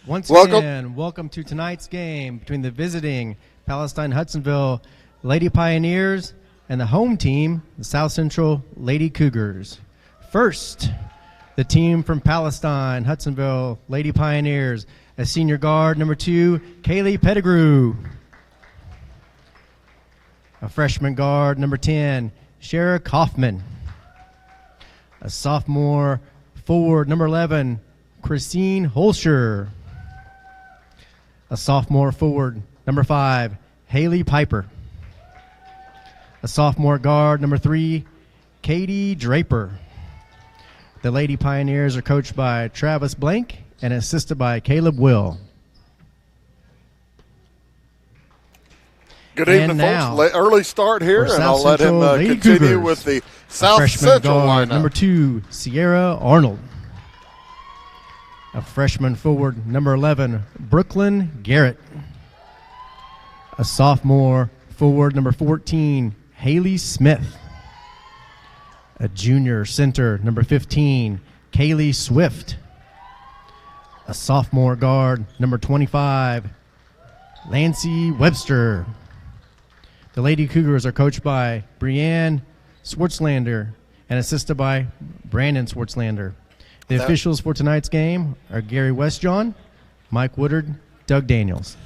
Once again, welcome to tonight's game between the visiting Palestine Hudsonville Lady Pioneers and the home team, the South Central Lady Cougars. First, the team from Palestine, Hudsonville Lady Pioneers, a senior guard, number 2, Kaylee Pettigrew. A freshman guard, number 10, Shara Kaufman. A sophomore forward, number 11, Christine Holscher. A sophomore forward, number 5, Haley Piper. A sophomore guard, number 3, Katie Draper. The Lady Pioneers are coached by Travis Blank and assisted by Caleb Will. Good evening, folks. Early start here, and I'll let him continue Cougars, with the South Central lineup. Number 2, Sierra Arnold. A freshman forward, number 11, Brooklyn Garrett. A sophomore forward, number 14, Haley Smith. A junior center, number 15, Kaylee Swift. A sophomore guard, number 25, Lancey Webster. The Lady Cougars are coached by Brianne Swartzlander and assisted by Brandon Swartzlander. The officials for tonight's game are Gary Westjohn, Mike Woodard, Doug Daniels.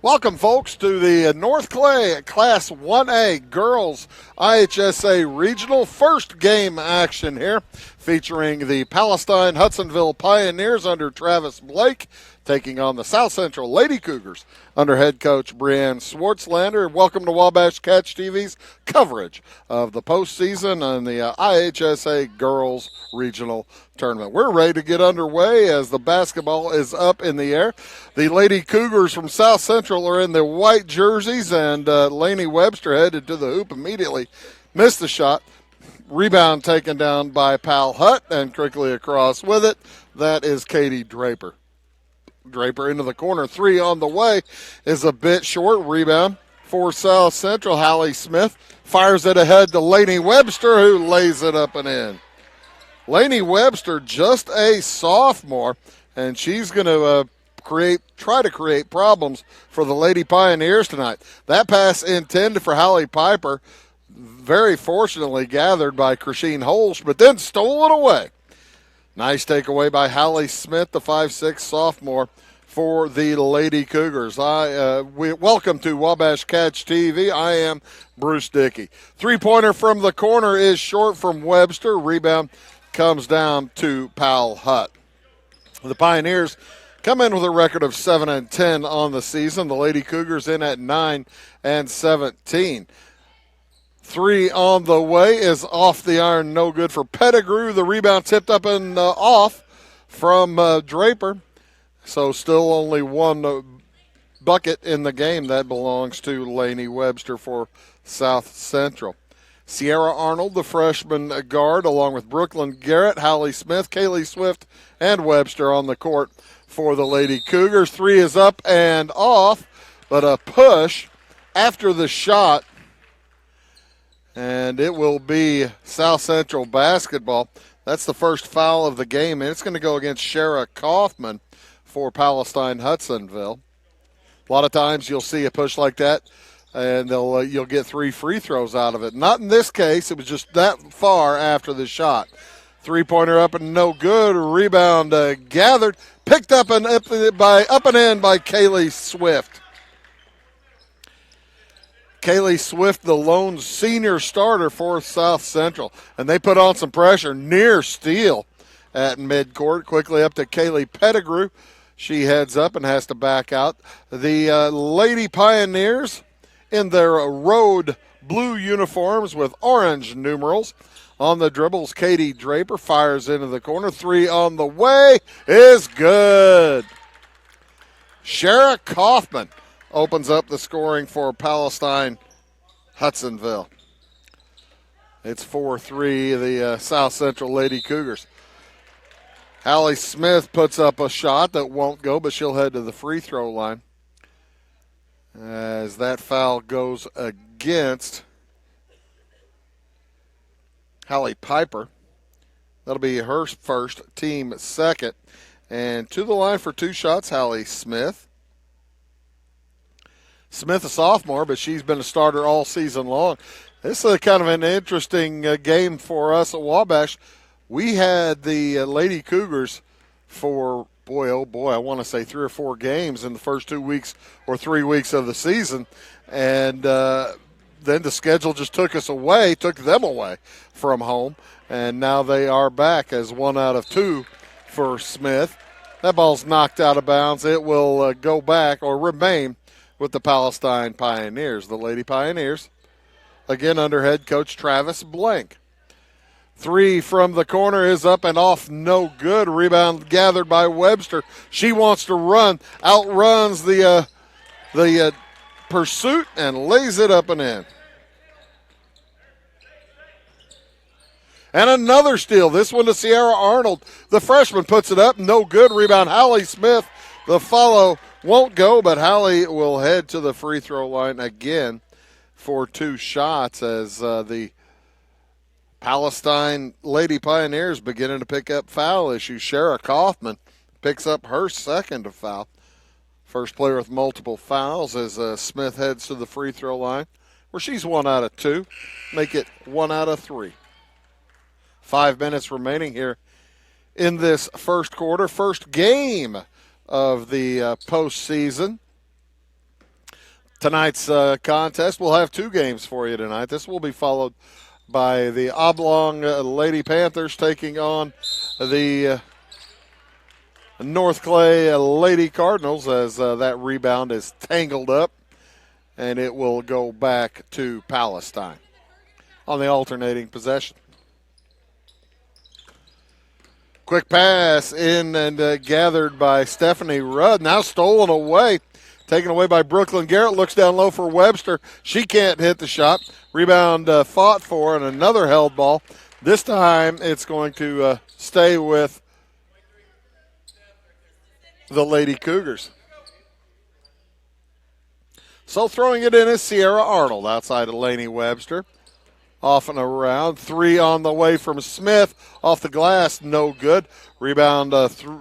Welcome, folks, to the North Clay Class 1A Girls IHSA Regional first game action here, featuring the Palestine Hudsonville Pioneers under Travis Blake, taking on the South Central Lady Cougars under head coach Brianne Swartzlander. Welcome to Wabash Catch TV's coverage of the postseason and the IHSA Girls Regional Tournament. We're ready to get underway as the basketball is up in the air. The Lady Cougars from South Central are in their white jerseys, and Lainey Webster headed to the hoop immediately. Missed the shot. Rebound taken down by Pal Hutt, and quickly across with it. That is Katie Draper. Draper into the corner. 3 on the way is a bit short. Rebound for South Central. Hallie Smith fires it ahead to Lainey Webster, who lays it up and in. Lainey Webster, just a sophomore, and she's going to try to create problems for the Lady Pioneers tonight. That pass intended for Hallie Piper, very fortunately gathered by Christine Holsch, but then stolen away. Nice takeaway by Hallie Smith, the 5'6" sophomore for the Lady Cougars. Welcome to Wabash Catch TV. I am Bruce Dickey. Three-pointer from the corner is short from Webster. Rebound comes down to Pal Hutt. The Pioneers come in with a record of 7-10 on the season. The Lady Cougars in at 9-17. 3 on the way is off the iron, no good for Pettigrew. The rebound tipped up and off from Draper. So still only one bucket in the game. That belongs to Lainey Webster for South Central. Sierra Arnold, the freshman guard, along with Brooklyn Garrett, Hallie Smith, Kaylee Swift, and Webster on the court for the Lady Cougars. 3 is up and off, but a push after the shot. And it will be South Central basketball. That's the first foul of the game, and it's going to go against Shara Kaufman for Palestine Hudsonville. A lot of times you'll see a push like that, and you'll get 3 free throws out of it. Not in this case. It was just that far after the shot. Three-pointer up and no good. Rebound gathered, picked up and up and in by Kaylee Swift. Kaylee Swift, the lone senior starter for South Central. And they put on some pressure, near steal at midcourt. Quickly up to Kaylee Pettigrew. She heads up and has to back out. The Lady Pioneers in their road blue uniforms with orange numerals. On the dribbles, Katie Draper fires into the corner. 3 on the way is good. Shara Kaufman opens up the scoring for Palestine Hudsonville. It's 4-3, the South Central Lady Cougars. Hallie Smith puts up a shot that won't go, but she'll head to the free throw line as that foul goes against Hallie Piper. That'll be her first, team second. And to the line for 2 shots, Hallie Smith. Smith, a sophomore, but she's been a starter all season long. This is kind of an interesting game for us at Wabash. We had the Lady Cougars for, boy, oh boy, I want to say 3 or 4 games in the first 2 weeks or 3 weeks of the season. And then the schedule just took them away from home. And now they are back as 1 out of 2 for Smith. That ball's knocked out of bounds. It will go back or remain with the Palestine Pioneers. The Lady Pioneers, again under head coach Travis Blank. 3 from the corner is up and off, no good. Rebound gathered by Webster. She wants to run, outruns the pursuit and lays it up and in. And another steal. This one to Sierra Arnold. The freshman puts it up. No good. Rebound, Hallie Smith. The follow won't go, but Hallie will head to the free throw line again for 2 shots as the Palestine Lady Pioneers beginning to pick up foul issues. Shara Kaufman picks up her second foul. First player with multiple fouls as Smith heads to the free throw line where she's 1 out of 2. Make it 1 out of 3. 5 minutes remaining here in this first quarter. First game of the postseason. Tonight's contest, we'll have 2 games for you tonight. This will be followed by the Oblong Lady Panthers taking on the North Clay Lady Cardinals as that rebound is tangled up, and it will go back to Palestine on the alternating possession. Quick pass in and gathered by Stephanie Rudd. Now stolen away. Taken away by Brooklyn Garrett. Looks down low for Webster. She can't hit the shot. Rebound fought for and another held ball. This time it's going to stay with the Lady Cougars. So throwing it in is Sierra Arnold outside of Lainey Webster. Off and around. 3 on the way from Smith. Off the glass, no good. Rebound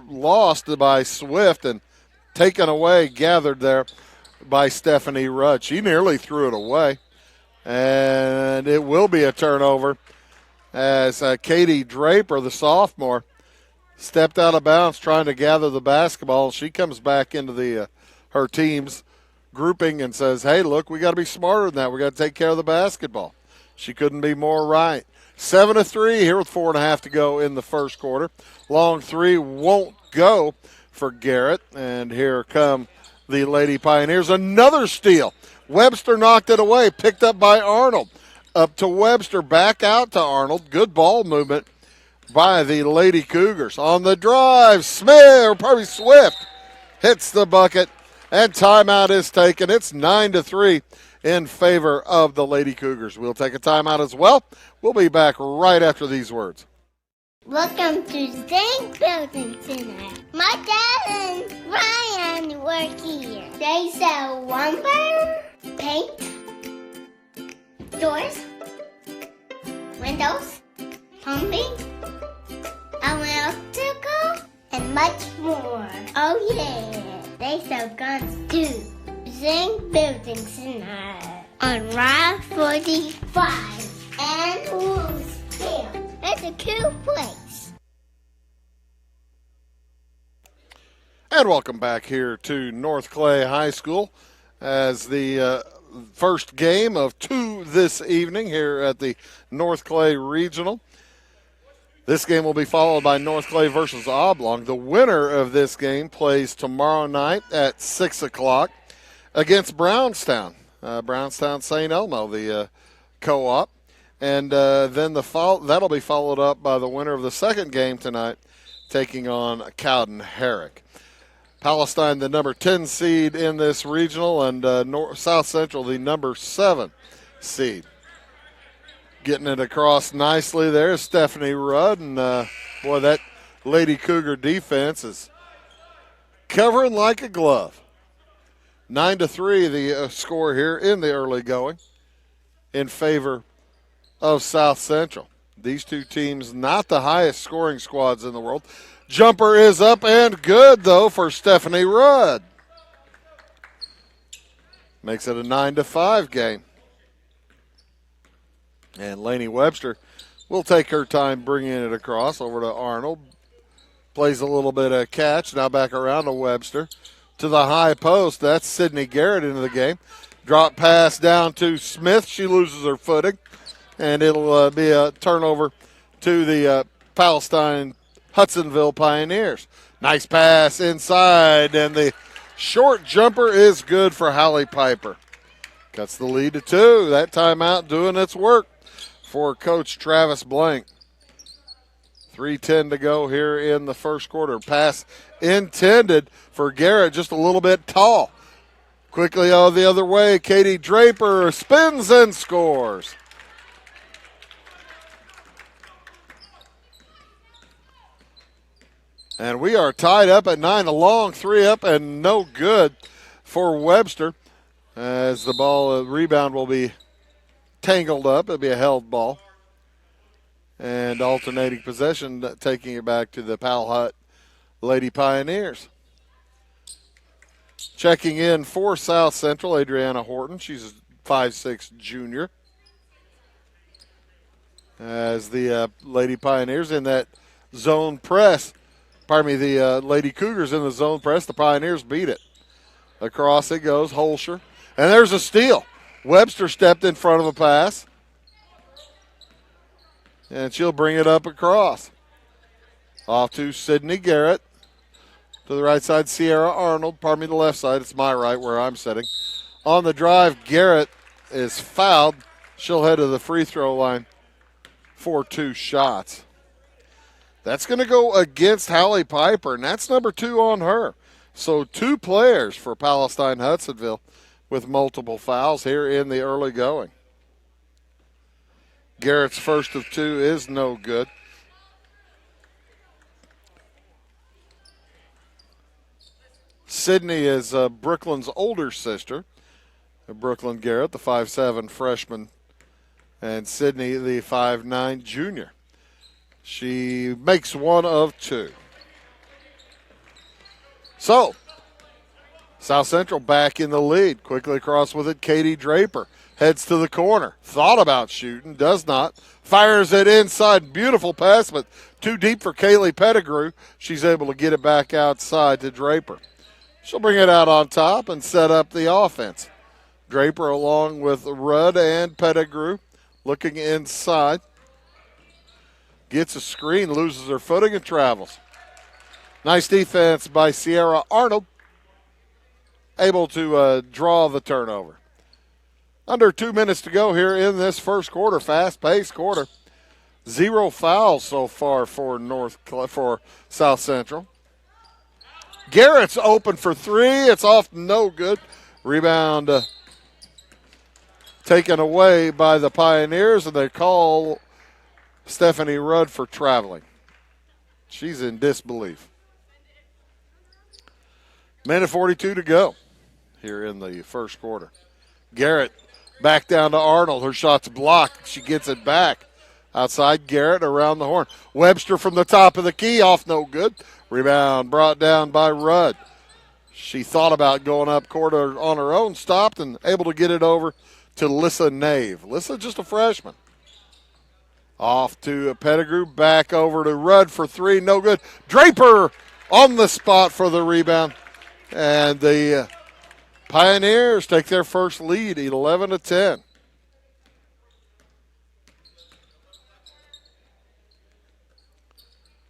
lost by Swift and taken away, gathered there by Stephanie Rudd. She nearly threw it away. And it will be a turnover as Katie Draper, the sophomore, stepped out of bounds trying to gather the basketball. She comes back into the her team's grouping and says, hey, look, we got to be smarter than that. We got to take care of the basketball. She couldn't be more right. 7-3 here with 4.5 to go in the first quarter. Long 3 won't go for Garrett. And here come the Lady Pioneers. Another steal. Webster knocked it away. Picked up by Arnold. Up to Webster. Back out to Arnold. Good ball movement by the Lady Cougars. On the drive, Swift hits the bucket. And timeout is taken. It's 9-3. In favor of the Lady Cougars. We'll take a timeout as well. We'll be back right after these words. Welcome to Zinc Building Center. My dad and Ryan work here. They sell lumber, paint, doors, windows, plumbing, electrical, and much more. Oh yeah, they sell guns too. Zinc Building Center on Route 45 and Wolfsville. It's a cool place. And welcome back here to North Clay High School as the first game of 2 this evening here at the North Clay Regional. This game will be followed by North Clay versus Oblong. The winner of this game plays tomorrow night at 6 o'clock. Against Brownstown, Brownstown St. Elmo, the co-op. And then that'll be followed up by the winner of the second game tonight, taking on Cowden Herrick. Palestine, the number 10 seed in this regional, and South Central, the number 7 seed. Getting it across nicely there is Stephanie Rudd. And, boy, that Lady Cougar defense is covering like a glove. 9-3 the score here in the early going in favor of South Central. These 2 teams, not the highest scoring squads in the world. Jumper is up and good, though, for Stephanie Rudd. Makes it a 9-5 game. And Lainey Webster will take her time bringing it across over to Arnold. Plays a little bit of catch. Now back around to Webster. To the high post. That's Sydney Garrett into the game. Drop pass down to Smith. She loses her footing. And it'll be a turnover to the Palestine Hudsonville Pioneers. Nice pass inside. And the short jumper is good for Hallie Piper. Cuts the lead to 2. That timeout doing its work for Coach Travis Blank. 3:10 to go here in the first quarter. Pass intended for Garrett, just a little bit tall. Quickly the other way, Katie Draper spins and scores. And we are tied up at 9. A long 3 up and no good for Webster. As the ball, rebound will be tangled up. It'll be a held ball. And alternating possession, taking it back to the Pal Hut Lady Pioneers. Checking in for South Central, Adriana Horton. She's a 5'6" junior. As the Lady Pioneers in that zone press. The Lady Cougars in the zone press. The Pioneers beat it. Across it goes, Holscher. And there's a steal. Webster stepped in front of a pass. And she'll bring it up across. Off to Sydney Garrett. To the right side, Sierra Arnold. The left side. It's my right where I'm sitting. On the drive, Garrett is fouled. She'll head to the free throw line for 2 shots. That's going to go against Hallie Piper, and that's number 2 on her. So 2 players for Palestine Hudsonville with multiple fouls here in the early going. Garrett's first of 2 is no good. Sydney is Brooklyn's older sister. Brooklyn Garrett, the 5'7" freshman, and Sydney, the 5'9" junior. She makes 1 of 2. So, South Central back in the lead. Quickly across with it, Katie Draper. Heads to the corner. Thought about shooting, does not. Fires it inside. Beautiful pass, but too deep for Kaylee Pettigrew. She's able to get it back outside to Draper. She'll bring it out on top and set up the offense. Draper along with Rudd and Pettigrew looking inside. Gets a screen, loses her footing, and travels. Nice defense by Sierra Arnold. Able to draw the turnover. Under 2 minutes to go here in this first quarter, fast-paced quarter. 0 fouls so far for South Central. Garrett's open for 3. It's off, no good. Rebound taken away by the Pioneers, and they call Stephanie Rudd for traveling. She's in disbelief. Minute 42 to go here in the first quarter. Garrett back down to Arnold. Her shot's blocked. She gets it back. Outside Garrett around the horn. Webster from the top of the key, off no good. Rebound brought down by Rudd. She thought about going up court on her own, stopped, and able to get it over to Lissa Nave. Lissa just a freshman. Off to Pettigrew, back over to Rudd for 3, no good. Draper on the spot for the rebound. And the Pioneers take their first lead, 11-10.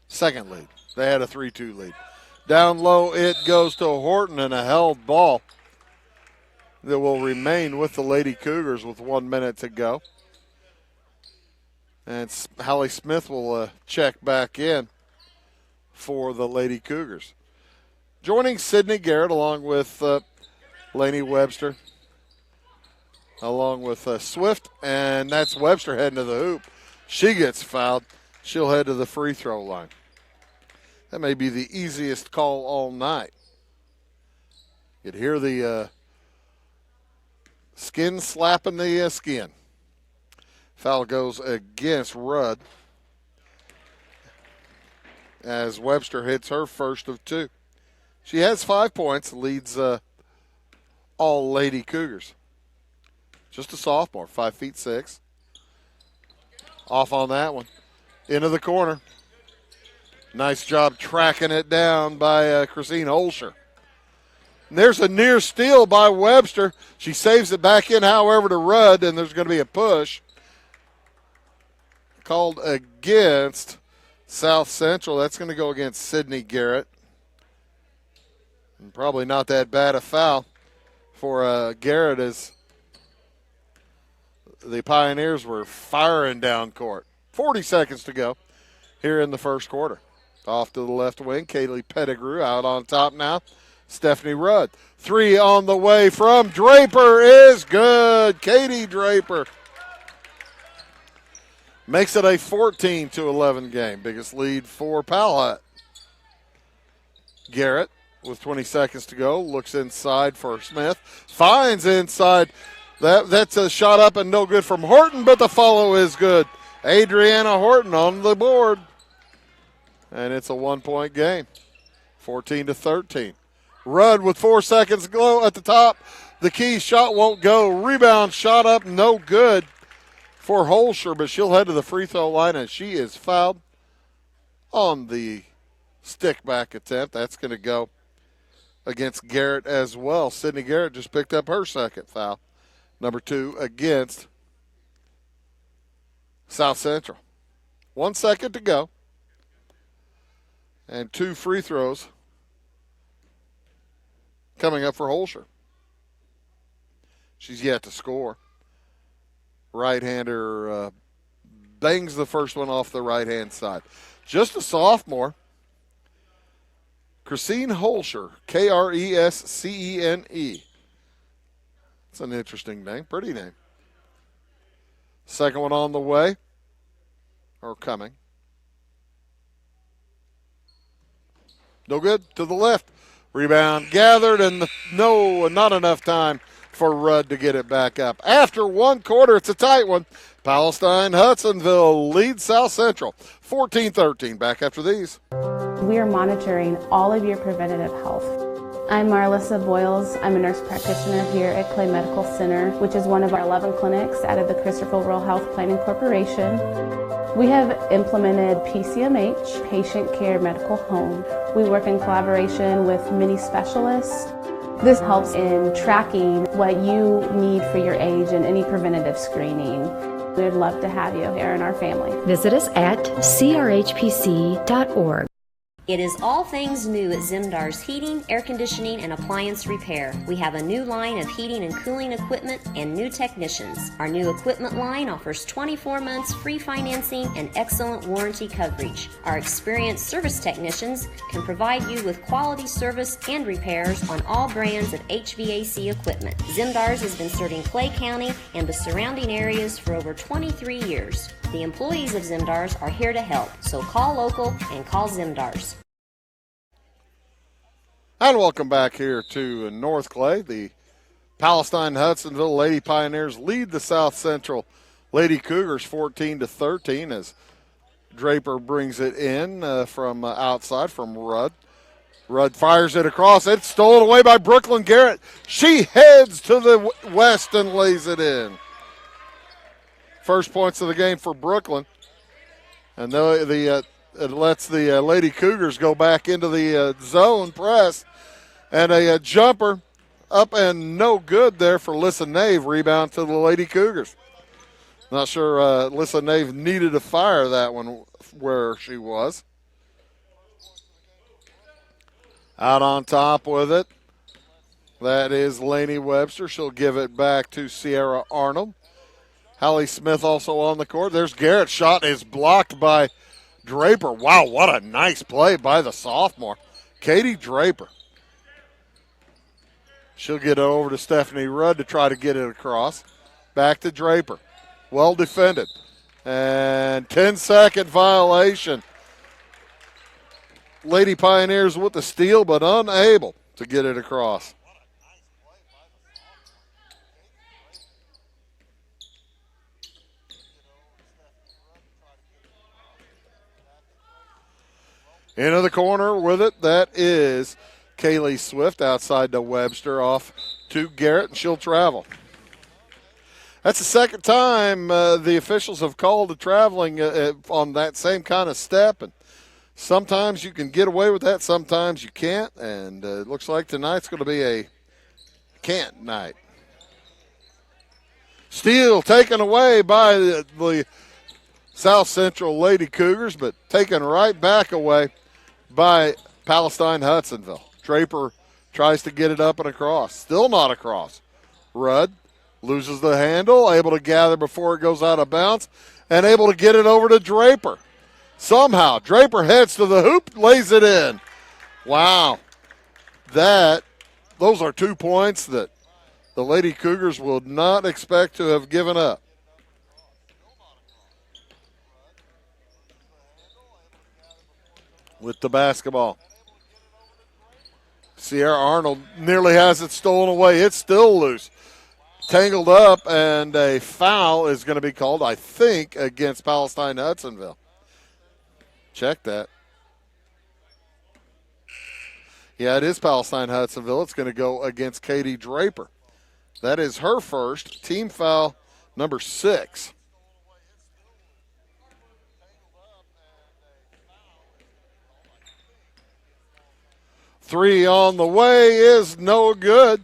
Second lead. They had a 3-2 lead. Down low it goes to Horton, and a held ball that will remain with the Lady Cougars with 1 minute to go. And Hallie Smith will check back in for the Lady Cougars. Joining Sydney Garrett along with Lainey Webster, along with Swift, and that's Webster heading to the hoop. She gets fouled. She'll head to the free throw line. That may be the easiest call all night. You could hear the skin slapping the skin. Foul goes against Rudd. as Webster hits her first of 2. She has 5 points, leads all Lady Cougars. Just a sophomore, 5'6". Off on that one. Into the corner. Nice job tracking it down by Christine Holscher. And there's a near steal by Webster. She saves it back in, however, to Rudd, and there's going to be a push called against South Central. That's going to go against Sydney Garrett. And probably not that bad a foul for Garrett, as the Pioneers were firing down court. 40 seconds to go here in the first quarter. Off to the left wing, Kaylee Pettigrew out on top now. Stephanie Rudd. 3 on the way from Draper is good. Katie Draper makes it a 14-11 game. Biggest lead for Powhatan. Garrett with 20 seconds to go looks inside for Smith. Finds inside. That's a shot up and no good from Horton, but the follow is good. Adriana Horton on the board. And it's a 1-point game. 14-13. Rudd with 4 seconds to go at the top. The key shot won't go. Rebound shot up, no good for Holscher, but she'll head to the free throw line, and she is fouled on the stick back attempt. That's going to go against Garrett as well. Sydney Garrett just picked up her second foul. Number 2 against South Central. 1 second to go. And 2 free throws coming up for Holscher. She's yet to score. Right-hander bangs the first one off the right-hand side. Just a sophomore. Christine Holscher, Krescene. It's an interesting name, pretty name. Second one on the way, or coming. No good, to the left. Rebound gathered, and not enough time for Rudd to get it back up. After 1 quarter, it's a tight one. Palestine Hudsonville leads South Central 14-13. Back after these. We are monitoring all of your preventative health. I'm Marlissa Boyles. I'm a nurse practitioner here at Clay Medical Center, which is one of our 11 clinics out of the Christopher Rural Health Planning Corporation. We have implemented PCMH, Patient Care Medical Home. We work in collaboration with many specialists. This helps in tracking what you need for your age and any preventative screening. We'd love to have you here in our family. Visit us at crhpc.org. It is all things new at Zimdar's Heating, Air Conditioning, and Appliance Repair. We have a new line of heating and cooling equipment and new technicians. Our new equipment line offers 24 months free financing and excellent warranty coverage. Our experienced service technicians can provide you with quality service and repairs on all brands of HVAC equipment. Zimdar's has been serving Clay County and the surrounding areas for over 23 years. The employees of Zimdar's are here to help, so call local and call Zimdar's. And welcome back here to North Clay. The Palestine Hudsonville Lady Pioneers lead the South Central Lady Cougars 14-13 as Draper brings it in from outside from Rudd. Rudd fires it across. It's stolen away by Brooklyn Garrett. She heads to the west and lays it in. First points of the game for Brooklyn. And it lets the Lady Cougars go back into the zone press. And a jumper up and no good there for Lissa Nave. Rebound to the Lady Cougars. Not sure Lissa Nave needed to fire that one where she was. Out on top with it. That is Lainey Webster. She'll give it back to Sierra Arnold. Hallie Smith also on the court. There's Garrett. Shot is blocked by Draper. Wow, what a nice play by the sophomore. Katie Draper. She'll get it over to Stephanie Rudd to try to get it across. Back to Draper. Well defended. And 10-second violation. Lady Pioneers with the steal, but unable to get it across. Into the corner with it. That is Kaylee Swift outside to Webster, off to Garrett, and she'll travel. That's the second time the officials have called a traveling on that same kind of step. And sometimes you can get away with that, sometimes you can't. And it looks like tonight's going to be a can't night. Steal taken away by the South Central Lady Cougars, but taken right back away by Palestine Hudsonville. Draper tries to get it up and across. Still not across. Rudd loses the handle, able to gather before it goes out of bounds, and able to get it over to Draper. Somehow, Draper heads to the hoop, lays it in. Wow. Those are 2 points that the Lady Cougars will not expect to have given up. With the basketball. Sierra Arnold nearly has it stolen away. It's still loose. Tangled up, and a foul is going to be called, I think, against Palestine Hudsonville. Check that. Yeah, it is Palestine Hudsonville. It's going to go against Katie Draper. That is her first, team foul number 6. Three on the way is no good.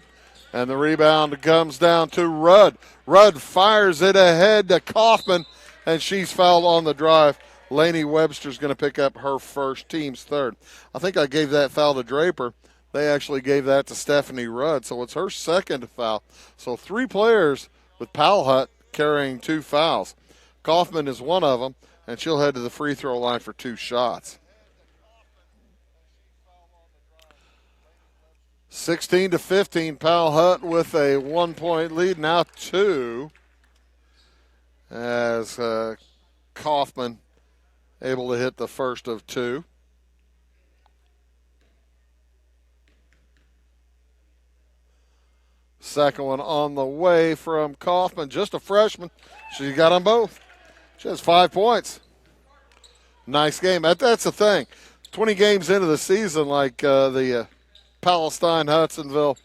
And the rebound comes down to Rudd. Rudd fires it ahead to Kaufman, and she's fouled on the drive. Laney Webster's going to pick up her first, team's third. I think I gave that foul to Draper. They actually gave that to Stephanie Rudd, so it's her second foul. So 3 players with Palhut carrying 2 fouls. Kaufman is one of them, and she'll head to the free throw line for 2 shots. 16-15, Palhut with a 1-point lead, now 2, as Kaufman able to hit the first of 2. Second one on the way from Kaufman, just a freshman. She got them both. She has 5 points. Nice game. That's the thing. 20 games into the season, like the Palestine Hudsonville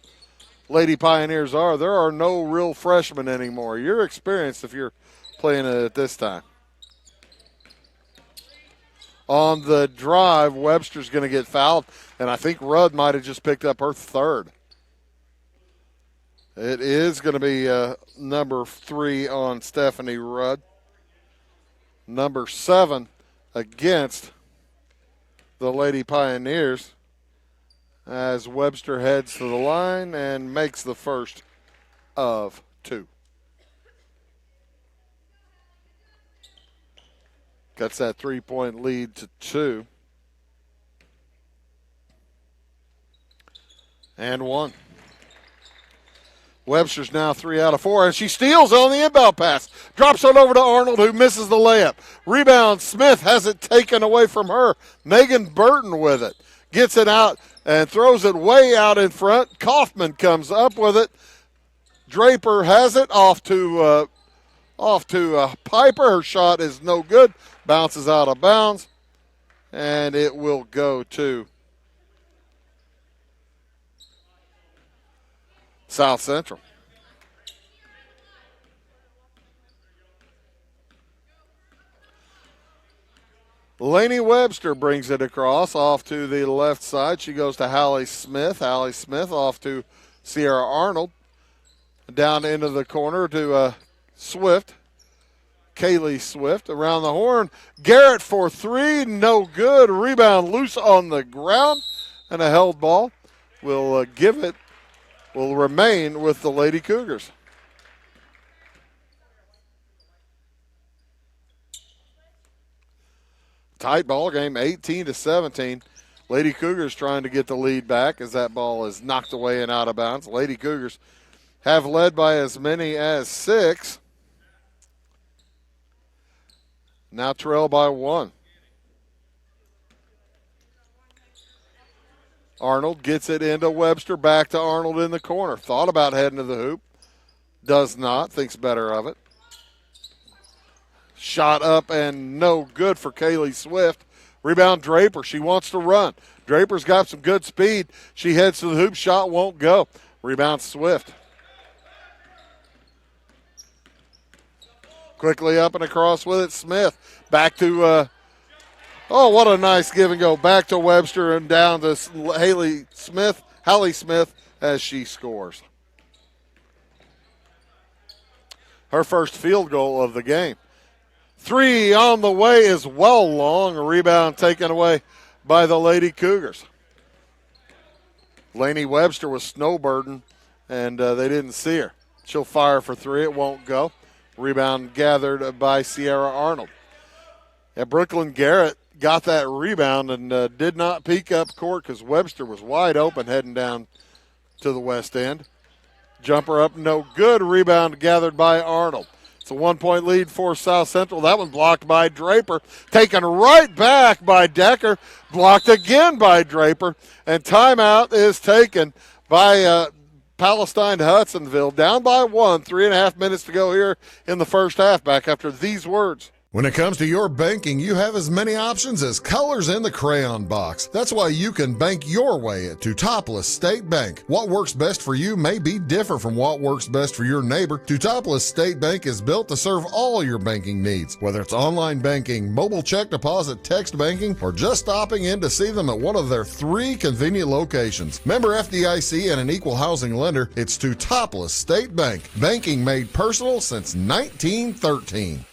Lady Pioneers are, there are no real freshmen anymore. You're experienced if you're playing it at this time. On the drive, Webster's going to get fouled, and I think Rudd might have just picked up her third. It is going to be number 3 on Stephanie Rudd. Number 7 against the Lady Pioneers, as Webster heads to the line and makes the first of 2. Cuts that 3-point lead to 2. And 1. Webster's now 3 out of 4, and she steals on the inbound pass. Drops it over to Arnold, who misses the layup. Rebound, Smith has it taken away from her. Megan Burton with it. Gets it out and throws it way out in front. Kaufman comes up with it. Draper has it off to Piper. Her shot is no good. Bounces out of bounds, and it will go to South Central. Laney Webster brings it across off to the left side. She goes to Hallie Smith. Hallie Smith off to Sierra Arnold. Down into the corner to Swift. Kaylee Swift around the horn. Garrett for 3, no good. Rebound loose on the ground, and a held ball will remain with the Lady Cougars. Tight ball game, 18-17. Lady Cougars trying to get the lead back as that ball is knocked away and out of bounds. Lady Cougars have led by as many as 6. Now trail by 1. Arnold gets it into Webster, back to Arnold in the corner. Thought about heading to the hoop. Does not, thinks better of it. Shot up and no good for Kaylee Swift. Rebound Draper. She wants to run. Draper's got some good speed. She heads to the hoop. Shot won't go. Rebound Swift. Quickly up and across with it, Smith. Back to, what a nice give and go. Back to Webster and down to Hallie Smith as she scores. Her first field goal of the game. 3 on the way is well long. A rebound taken away by the Lady Cougars. Lainey Webster was snowbirding, and they didn't see her. She'll fire for 3. It won't go. Rebound gathered by Sierra Arnold. And Brooklyn Garrett got that rebound and did not peek up court because Webster was wide open heading down to the west end. Jumper up, no good. Rebound gathered by Arnold. It's a 1-point lead for South Central. That one blocked by Draper. Taken right back by Decker. Blocked again by Draper. And timeout is taken by Palestine Hudsonville. Down by 1. 3.5 minutes to go here in the first half. Back after these words. When it comes to your banking, you have as many options as colors in the crayon box. That's why you can bank your way at Teutopolis State Bank. What works best for you may be different from what works best for your neighbor. Teutopolis State Bank is built to serve all your banking needs, whether it's online banking, mobile check deposit, text banking, or just stopping in to see them at one of their 3 convenient locations. Member FDIC and an equal housing lender, it's Teutopolis State Bank. Banking made personal since 1913.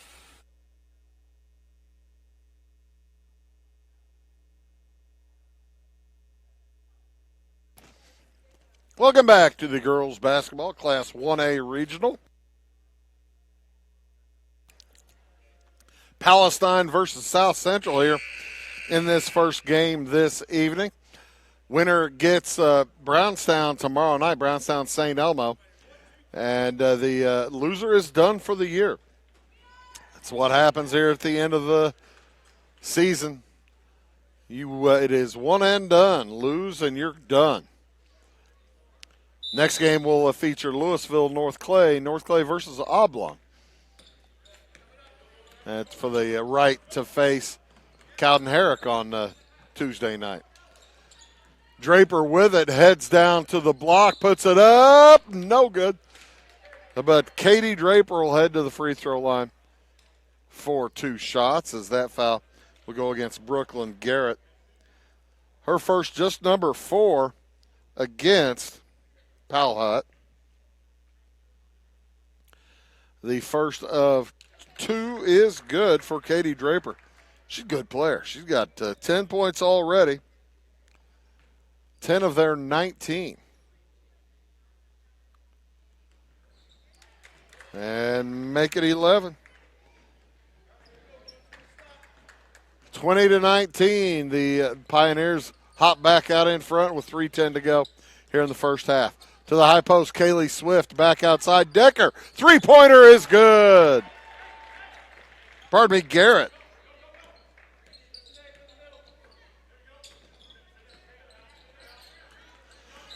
Welcome back to the girls basketball Class 1A Regional. Palestine versus South Central here in this first game this evening. Winner gets Brownstown tomorrow night, Brownstown St. Elmo. And the loser is done for the year. That's what happens here at the end of the season. It is one and done. Lose and you're done. Next game will feature Louisville, North Clay versus Oblong. That's for the right to face Cowden Herrick on Tuesday night. Draper with it, heads down to the block, puts it up, no good. But Katie Draper will head to the free throw line for 2 shots as that foul will go against Brooklyn Garrett. Her first, just number 4 against Powhut. The first of 2 is good for Katie Draper. She's a good player. She's got 10 points already. 10 of their 19. And make it 11. 20-19. The Pioneers hop back out in front with 3:10 to go here in the first half. To the high post, Kaylee Swift back outside. Decker, 3-pointer is good. Pardon me, Garrett.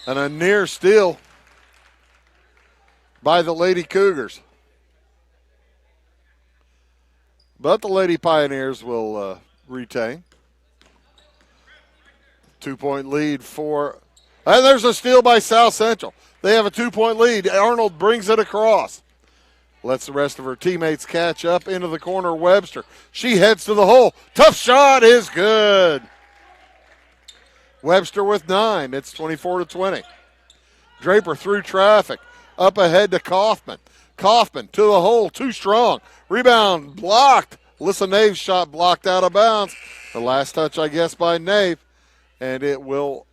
And a near steal by the Lady Cougars. But the Lady Pioneers will retain. 2-point lead for, and there's a steal by South Central. They have a 2-point lead. Arnold brings it across. Lets the rest of her teammates catch up into the corner. Webster. She heads to the hole. Tough shot is good. Webster with 9. It's 24-20. Draper through traffic. Up ahead to Kaufman. Kaufman to the hole. Too strong. Rebound blocked. Alyssa Nave's shot blocked out of bounds. The last touch, I guess, by Nave. And it will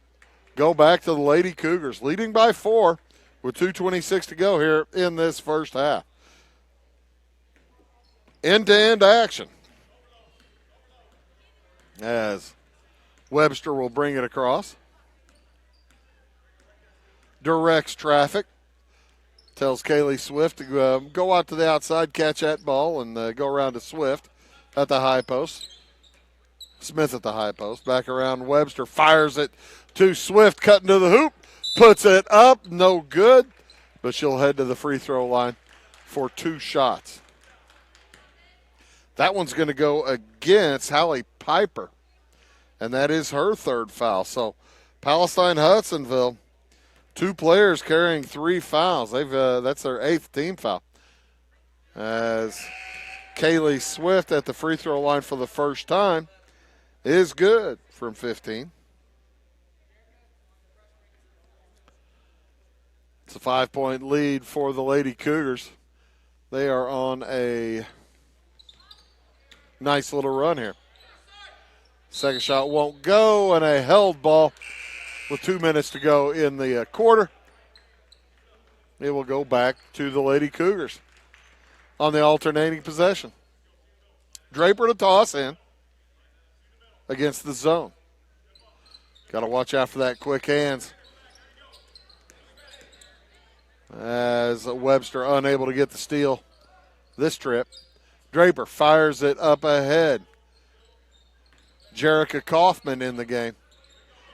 go back to the Lady Cougars, leading by 4 with 2:26 to go here in this first half. End-to-end action as Webster will bring it across. Directs traffic. Tells Kaylee Swift to go out to the outside, catch that ball, and go around to Swift at the high post. Smith at the high post. Back around Webster. Fires it to Swift, cutting to the hoop. Puts it up. No good. But she'll head to the free throw line for 2 shots. That one's going to go against Hallie Piper. and that is her third foul. So Palestine Hudsonville, 2 players carrying 3 fouls. That's their 8th team foul. As Kaylee Swift at the free throw line for the first time is good from 15. It's a 5-point lead for the Lady Cougars. They are on a nice little run here. Second shot won't go, and a held ball with 2 minutes to go in the quarter. It will go back to the Lady Cougars on the alternating possession. Draper to toss in against the zone. Got to watch out for that quick hands. As Webster unable to get the steal this trip. Draper fires it up ahead. Jerica Kaufman in the game.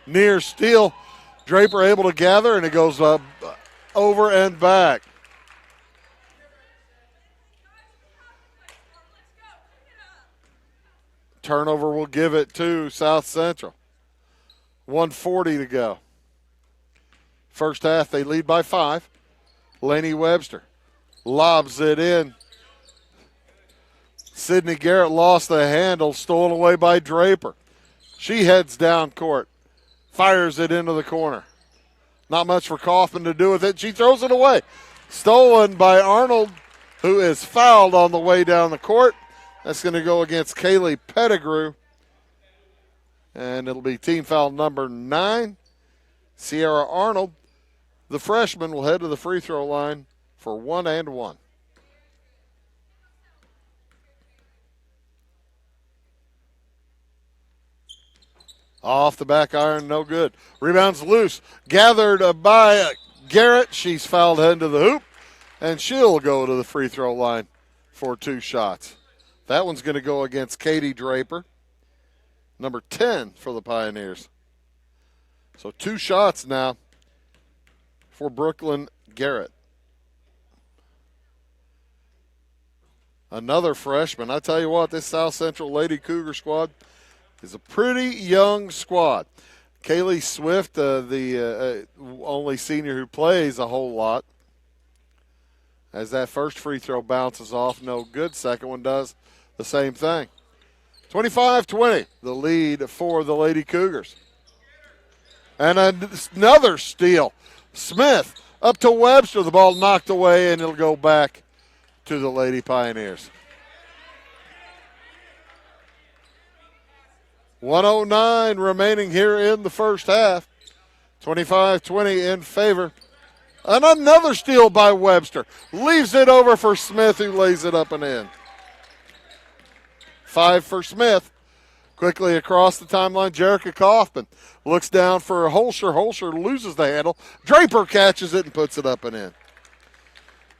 Near steal. Draper able to gather, and it goes up over and back. Turnover will give it to South Central. 1:40 to go. First half, they lead by 5. Laney Webster lobs it in. Sydney Garrett lost the handle, stolen away by Draper. She heads down court, fires it into the corner. Not much for Kaufman to do with it. She throws it away. Stolen by Arnold, who is fouled on the way down the court. That's going to go against Kaylee Pettigrew. And it'll be team foul number 9. Sierra Arnold, the freshman, will head to the free throw line for 1 and 1. Off the back iron, no good. Rebounds loose. Gathered by Garrett. She's fouled heading to the hoop, and she'll go to the free throw line for 2 shots. That one's going to go against Katie Draper, number 10 for the Pioneers. So 2 shots now for Brooklyn Garrett. Another freshman. I tell you what, this South Central Lady Cougar squad is a pretty young squad. Kaylee Swift, the only senior who plays a whole lot. As that first free throw bounces off, no good. Second one does the same thing. 25-20, the lead for the Lady Cougars. And another steal. Smith up to Webster. The ball knocked away, and it'll go back to the Lady Pioneers. 1:09 remaining here in the first half. 25-20 in favor. And another steal by Webster. Leaves it over for Smith, who lays it up and in. 5 for Smith. Quickly across the timeline, Jerica Kaufman looks down for Holscher. Holscher loses the handle. Draper catches it and puts it up and in.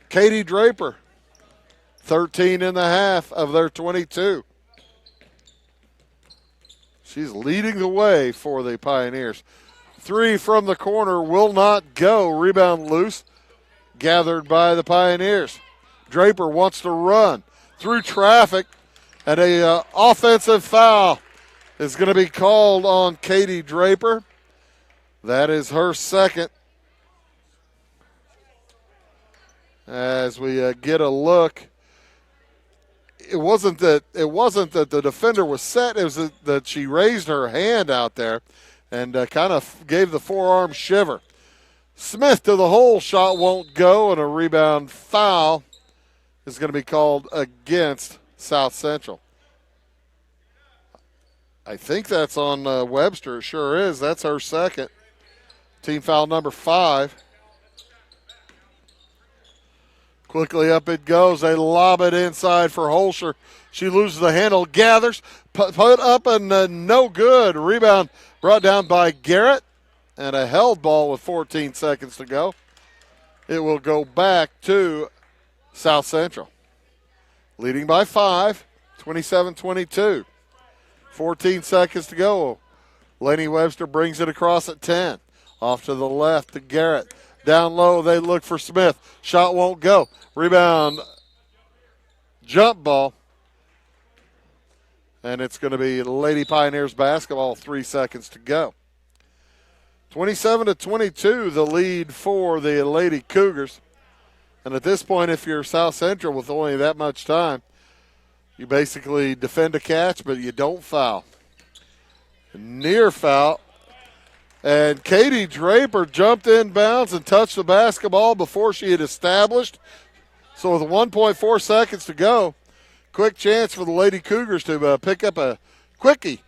Katie Draper, 13 in the half of their 22. She's leading the way for the Pioneers. 3 from the corner will not go. Rebound loose. Gathered by the Pioneers. Draper wants to run through traffic. And a offensive foul is going to be called on Katie Draper. That is her second. As we get a look. It wasn't that the defender was set. It was that she raised her hand out there and kind of gave the forearm shiver. Smith to the hole. Shot won't go, and a rebound foul is going to be called against South Central. I think that's on Webster. It sure is. That's her second. Team foul number 5. Quickly up it goes. They lob it inside for Holscher. She loses the handle, gathers, put up and no good. Rebound brought down by Garrett, and a held ball with 14 seconds to go. It will go back to South Central. Leading by 5, 27-22. 14 seconds to go. Laney Webster brings it across at 10. Off to the left to Garrett. Down low, they look for Smith. Shot won't go. Rebound, jump ball. And it's going to be Lady Pioneers basketball, 3 seconds to go. 27-22, the lead for the Lady Cougars. And at this point, if you're South Central with only that much time, you basically defend a catch, but you don't foul. Near foul. And Katie Draper jumped in bounds and touched the basketball before she had established. So with 1.4 seconds to go, quick chance for the Lady Cougars to pick up a quickie.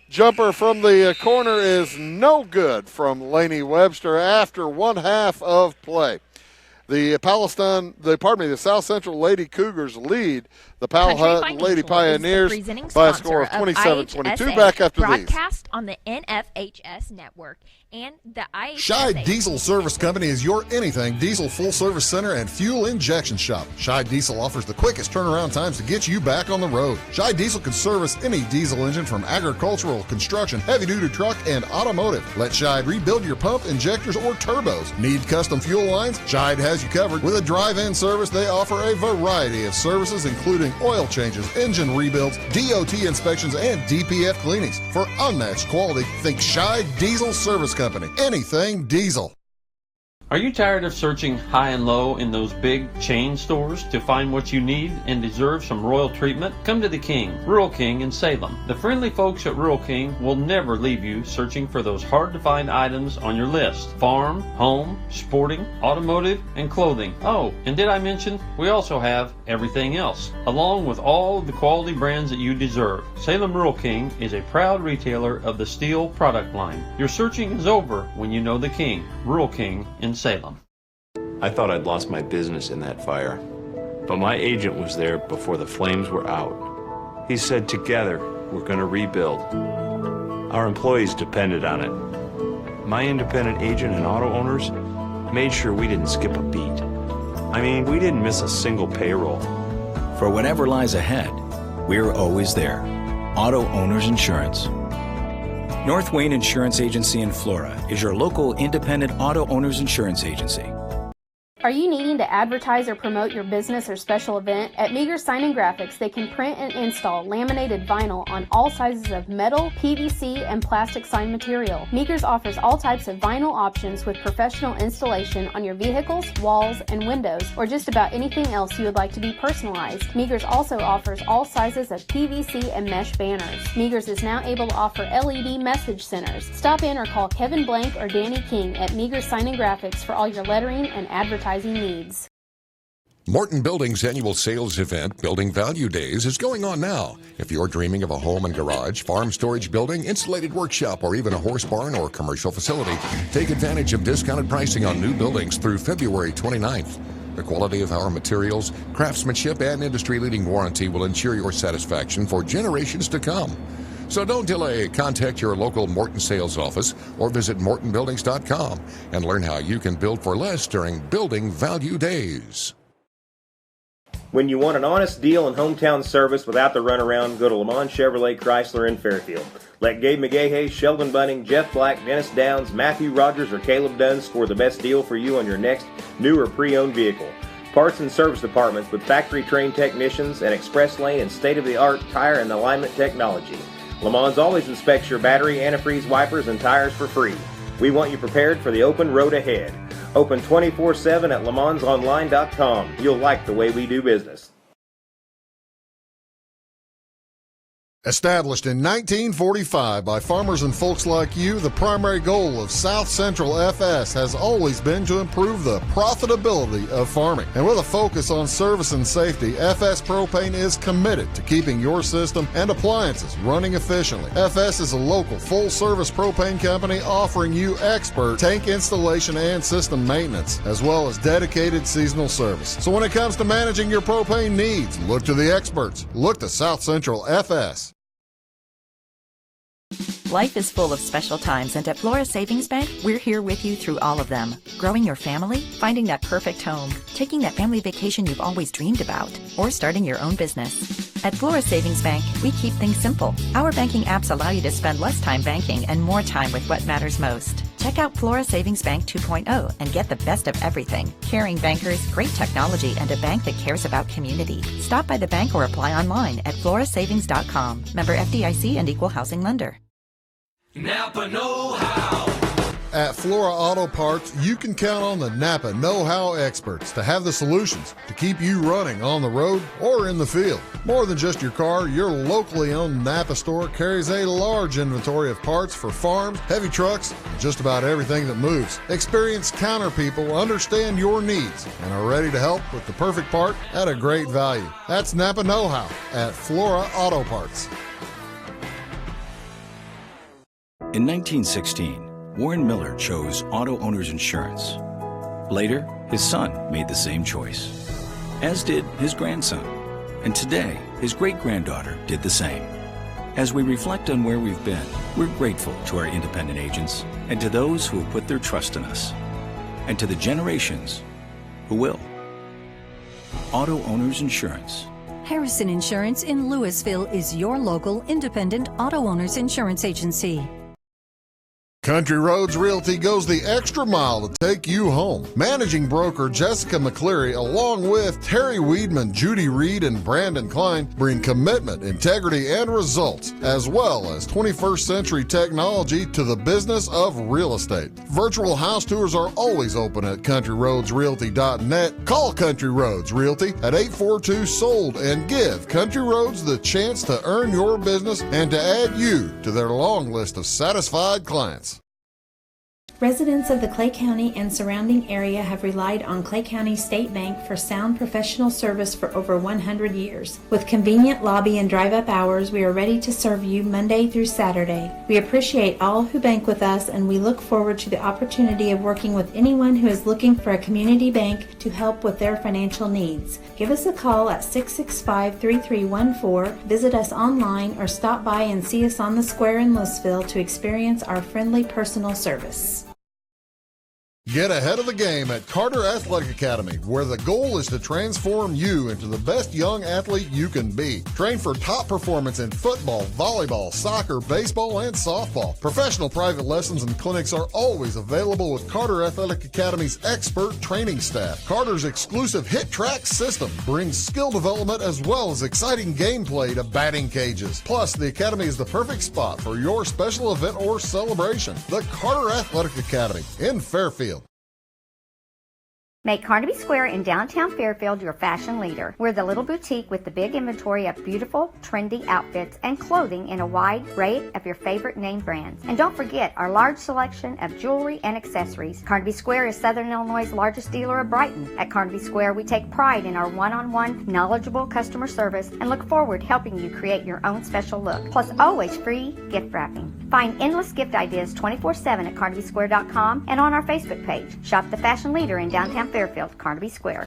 Jumper from the corner is no good from Lainey Webster after 1 half of play. The South Central Lady Cougars lead the Powell Lady Pioneers by a score of 27-22. Back after these. Broadcast on the NFHS network and the IHSA. Scheid Diesel Service Company is your anything diesel full service center and fuel injection shop. Scheid Diesel offers the quickest turnaround times to get you back on the road. Scheid Diesel can service any diesel engine from agricultural, construction, heavy-duty truck, and automotive. Let Scheid rebuild your pump, injectors, or turbos. Need custom fuel lines? Scheid has you covered. With a drive-in service, they offer a variety of services, including oil changes, engine rebuilds, DOT inspections, and DPF cleanings. For unmatched quality, think Scheid Diesel Service Company. Anything diesel. Are you tired of searching high and low in those big chain stores to find what you need and deserve some royal treatment? Come to the King, Rural King in Salem. The friendly folks at Rural King will never leave you searching for those hard-to-find items on your list. Farm, home, sporting, automotive, and clothing. Oh, and did I mention we also have everything else, along with all of the quality brands that you deserve. Salem Rural King is a proud retailer of the steel product line. Your searching is over when you know the King, Rural King in Salem. I thought I'd lost my business in that fire, but my agent was there before the flames were out. He said, together, we're going to rebuild. Our employees depended on it. My independent agent and auto owners made sure we didn't skip a beat. I mean, we didn't miss a single payroll. For whatever lies ahead, we're always there. Auto Owners Insurance. North Wayne Insurance Agency in Flora is your local independent auto owners insurance agency. Are you needing to advertise or promote your business or special event? At Meager Sign and Graphics, they can print and install laminated vinyl on all sizes of metal, PVC, and plastic sign material. Meagers offers all types of vinyl options with professional installation on your vehicles, walls, and windows, or just about anything else you would like to be personalized. Meagers also offers all sizes of PVC and mesh banners. Meagers is now able to offer LED message centers. Stop in or call Kevin Blank or Danny King at Meager Sign and Graphics for all your lettering and advertising needs. Morton Building's annual sales event, Building Value Days, is going on now. If you're dreaming of a home and garage, farm storage building, insulated workshop, or even a horse barn or commercial facility, take advantage of discounted pricing on new buildings through February 29th. The quality of our materials, craftsmanship, and industry-leading warranty will ensure your satisfaction for generations to come. So don't delay. Contact your local Morton sales office or visit mortonbuildings.com and learn how you can build for less during Building Value Days. When you want an honest deal and hometown service without the runaround, go to Lamont Chevrolet Chrysler in Fairfield. Let Gabe McGahey, Sheldon Bunning, Jeff Black, Dennis Downs, Matthew Rogers, or Caleb Dunn score the best deal for you on your next new or pre-owned vehicle. Parts and service departments with factory-trained technicians and express lane and state-of-the-art tire and alignment technology. Lamont always inspects your battery, antifreeze, wipers, and tires for free. We want you prepared for the open road ahead. Open 24/7 at LaMonsOnline.com. You'll like the way we do business. Established in 1945 by farmers and folks like you, the primary goal of South Central FS has always been to improve the profitability of farming. And with a focus on service and safety, FS Propane is committed to keeping your system and appliances running efficiently. FS is a local full-service propane company offering you expert tank installation and system maintenance, as well as dedicated seasonal service. So when it comes to managing your propane needs, look to the experts. Look to South Central FS. Life is full of special times, and at Flora Savings Bank, we're here with you through all of them. Growing your family, finding that perfect home, taking that family vacation you've always dreamed about, or starting your own business. At Flora Savings Bank, we keep things simple. Our banking apps allow you to spend less time banking and more time with what matters most. Check out Flora Savings Bank 2.0 and get the best of everything. Caring bankers, great technology, and a bank that cares about community. Stop by the bank or apply online at florasavings.com. Member FDIC and Equal Housing Lender. Napa know-how. At Flora Auto Parts, you can count on the Napa know-how experts to have the solutions to keep you running on the road or in the field. More than just your car, your locally owned Napa store carries a large inventory of parts for farms, heavy trucks, and just about everything that moves. Experienced counter people understand your needs and are ready to help with the perfect part at a great value. That's Napa know-how at Flora Auto Parts. In 1916, Warren Miller chose auto owner's insurance. Later, his son made the same choice, as did his grandson. And today, his great-granddaughter did the same. As we reflect on where we've been, we're grateful to our independent agents and to those who have put their trust in us, and to the generations who will. Auto Owners Insurance. Harrison Insurance in Louisville is your local independent auto owners insurance agency. Country Roads Realty goes the extra mile to take you home. Managing broker Jessica McCleary, along with Terry Weedman, Judy Reed, and Brandon Klein, bring commitment, integrity, and results, as well as 21st century technology to the business of real estate. Virtual house tours are always open at countryroadsrealty.net. Call Country Roads Realty at 842-SOLD and give Country Roads the chance to earn your business and to add you to their long list of satisfied clients. Residents of the Clay County and surrounding area have relied on Clay County State Bank for sound professional service for over 100 years. With convenient lobby and drive-up hours, we are ready to serve you Monday through Saturday. We appreciate all who bank with us, and we look forward to the opportunity of working with anyone who is looking for a community bank to help with their financial needs. Give us a call at 665-3314, visit us online, or stop by and see us on the square in Louisville to experience our friendly personal service. Get ahead of the game at Carter Athletic Academy, where the goal is to transform you into the best young athlete you can be. Train for top performance in football, volleyball, soccer, baseball, and softball. Professional private lessons and clinics are always available with Carter Athletic Academy's expert training staff. Carter's exclusive Hit Track system brings skill development as well as exciting gameplay to batting cages. Plus, the Academy is the perfect spot for your special event or celebration. The Carter Athletic Academy in Fairfield. Make Carnaby Square in downtown Fairfield your fashion leader. We're the little boutique with the big inventory of beautiful, trendy outfits and clothing in a wide array of your favorite name brands. And don't forget our large selection of jewelry and accessories. Carnaby Square is Southern Illinois' largest dealer of Brighton. At Carnaby Square, we take pride in our one-on-one, knowledgeable customer service and look forward to helping you create your own special look. Plus, always free gift wrapping. Find endless gift ideas 24/7 at CarnabySquare.com and on our Facebook page. Shop the fashion leader in downtown Fairfield, Carnaby Square.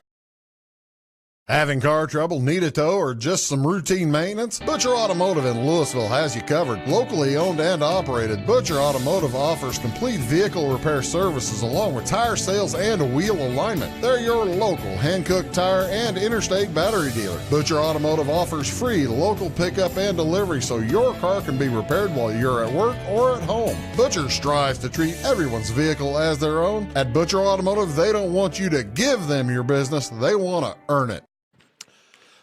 Having car trouble, need a tow, or just some routine maintenance? Butcher Automotive in Louisville has you covered. Locally owned and operated, Butcher Automotive offers complete vehicle repair services along with tire sales and wheel alignment. They're your local Hankook tire and interstate battery dealer. Butcher Automotive offers free local pickup and delivery so your car can be repaired while you're at work or at home. Butcher strives to treat everyone's vehicle as their own. At Butcher Automotive, they don't want you to give them your business, they want to earn it.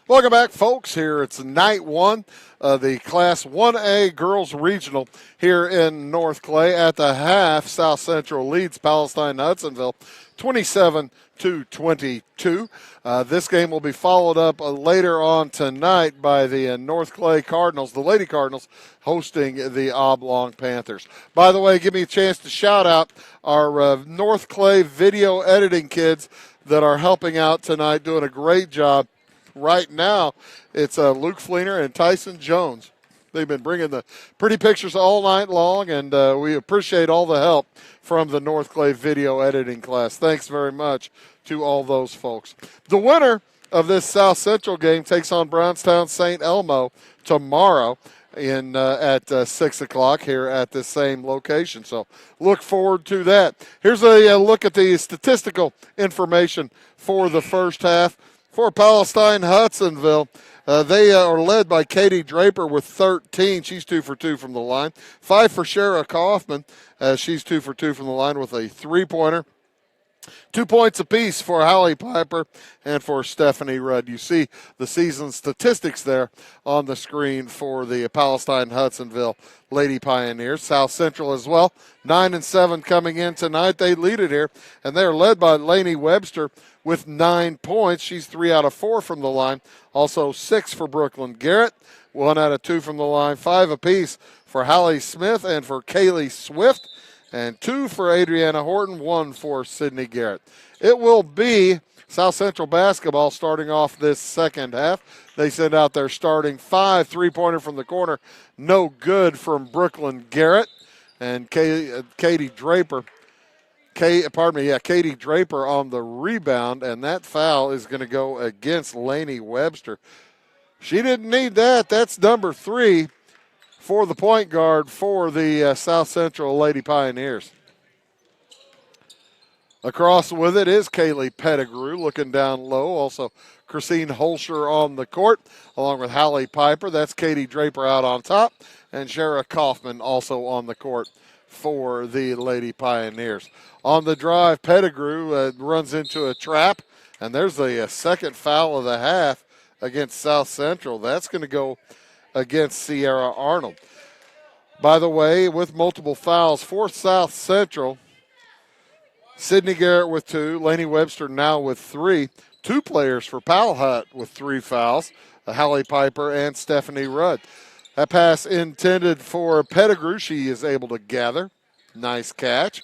Welcome back, folks. Here it's night one of the Class 1A Girls Regional here in North Clay. At the half, South Central leads Palestine Hudsonville 27-22. This game will be followed up later on tonight by the North Clay Cardinals, the Lady Cardinals, hosting the Oblong Panthers. By the way, give me a chance to shout out our North Clay video editing kids that are helping out tonight, doing a great job. Right now, it's Luke Fleener and Tyson Jones. They've been bringing the pretty pictures all night long, and we appreciate all the help from the North Clay video editing class. Thanks very much to all those folks. The winner of this South Central game takes on Brownstown St. Elmo tomorrow at 6 o'clock here at the same location. So look forward to that. Here's a look at the statistical information for the first half. For Palestine Hudsonville, They are led by Katie Draper with 13. She's 2 for 2 from the line. 5 for Shara Kaufman. She's 2 for 2 from the line with a three-pointer. 2 points apiece for Hallie Piper and for Stephanie Rudd. You see the season statistics there on the screen for the Palestine-Hudsonville Lady Pioneers. South Central as well, 9-7 coming in tonight. They lead it here, and they're led by Lainey Webster with 9 points. She's 3 out of 4 from the line. Also 6 for Brooklyn Garrett, 1 out of 2 from the line. 5 apiece for Hallie Smith and for Kaylee Swift. And 2 for Adriana Horton, 1 for Sydney Garrett. It will be South Central basketball starting off this second half. They send out their starting 5, three-pointer from the corner. No good from Brooklyn Garrett. And Katie Draper on the rebound, and that foul is going to go against Lainey Webster. She didn't need that. That's number 3. For the point guard for the South Central Lady Pioneers. Across with it is Kaylee Pettigrew looking down low. Also, Christine Holscher on the court, along with Hallie Piper. That's Katie Draper out on top. And Shara Kaufman also on the court for the Lady Pioneers. On the drive, Pettigrew runs into a trap. And there's the second foul of the half against South Central. That's going to go against Sierra Arnold. By the way, with multiple fouls for South Central, Sydney Garrett with 2, Lainey Webster now with 3. 2 players for Pal Hut with 3 fouls, Hallie Piper and Stephanie Rudd. That pass intended for Pettigrew. She is able to gather. Nice catch.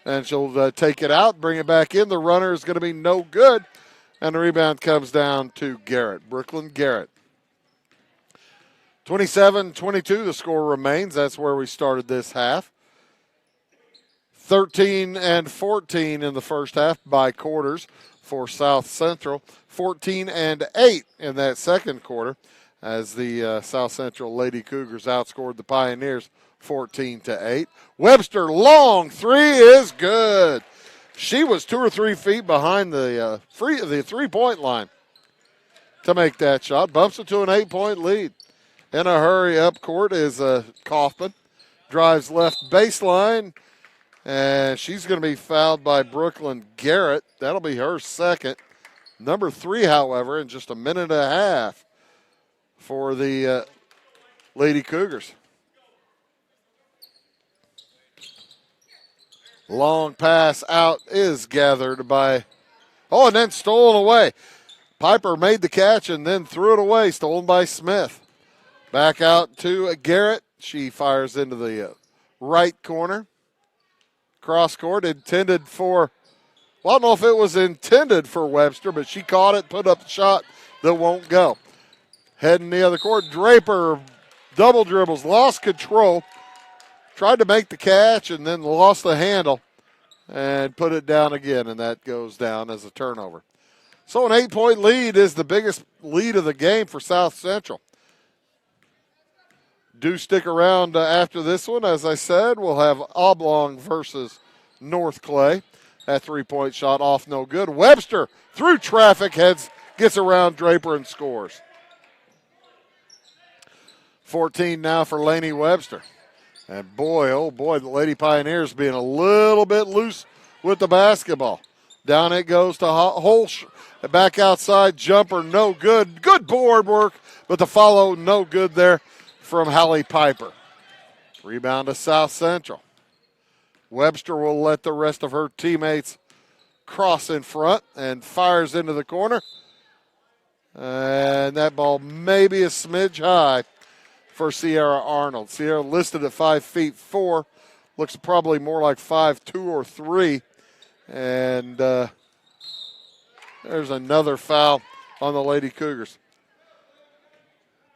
And she'll take it out, bring it back in. The runner is going to be no good. And the rebound comes down to Garrett, Brooklyn Garrett. 27-22, the score remains. That's where we started this half. 13-14 in the first half by quarters for South Central. 14-8 in that second quarter as the South Central Lady Cougars outscored the Pioneers 14-8. Webster, long three is good. She was 2 or 3 feet behind the three-point line to make that shot. Bumps it to an 8-point lead. In a hurry up court is Kaufman. Drives left baseline, and she's going to be fouled by Brooklyn Garrett. That'll be her second. Number 3, however, in just a minute and a half for the Lady Cougars. Long pass out is gathered by, and then stolen away. Piper made the catch and then threw it away, stolen by Smith. Back out to Garrett. She fires into the right corner. Cross court intended for, I don't know if it was intended for Webster, but she caught it, put up a shot that won't go. Heading the other court, Draper double dribbles, lost control, tried to make the catch and then lost the handle and put it down again, and that goes down as a turnover. So an 8-point lead is the biggest lead of the game for South Central. Do stick around after this one. As I said, we'll have Oblong versus North Clay. That 3-point shot off no good. Webster through traffic, gets around Draper and scores. 14 now for Lainey Webster. And boy, oh boy, the Lady Pioneers being a little bit loose with the basketball. Down it goes to Holsch. Back outside, jumper no good. Good board work, but the follow no good there from Hallie Piper. Rebound to South Central. Webster will let the rest of her teammates cross in front and fires into the corner. And that ball may be a smidge high for Sierra Arnold. Sierra listed at 5'4", looks probably more like 5'2" or 3. And there's another foul on the Lady Cougars.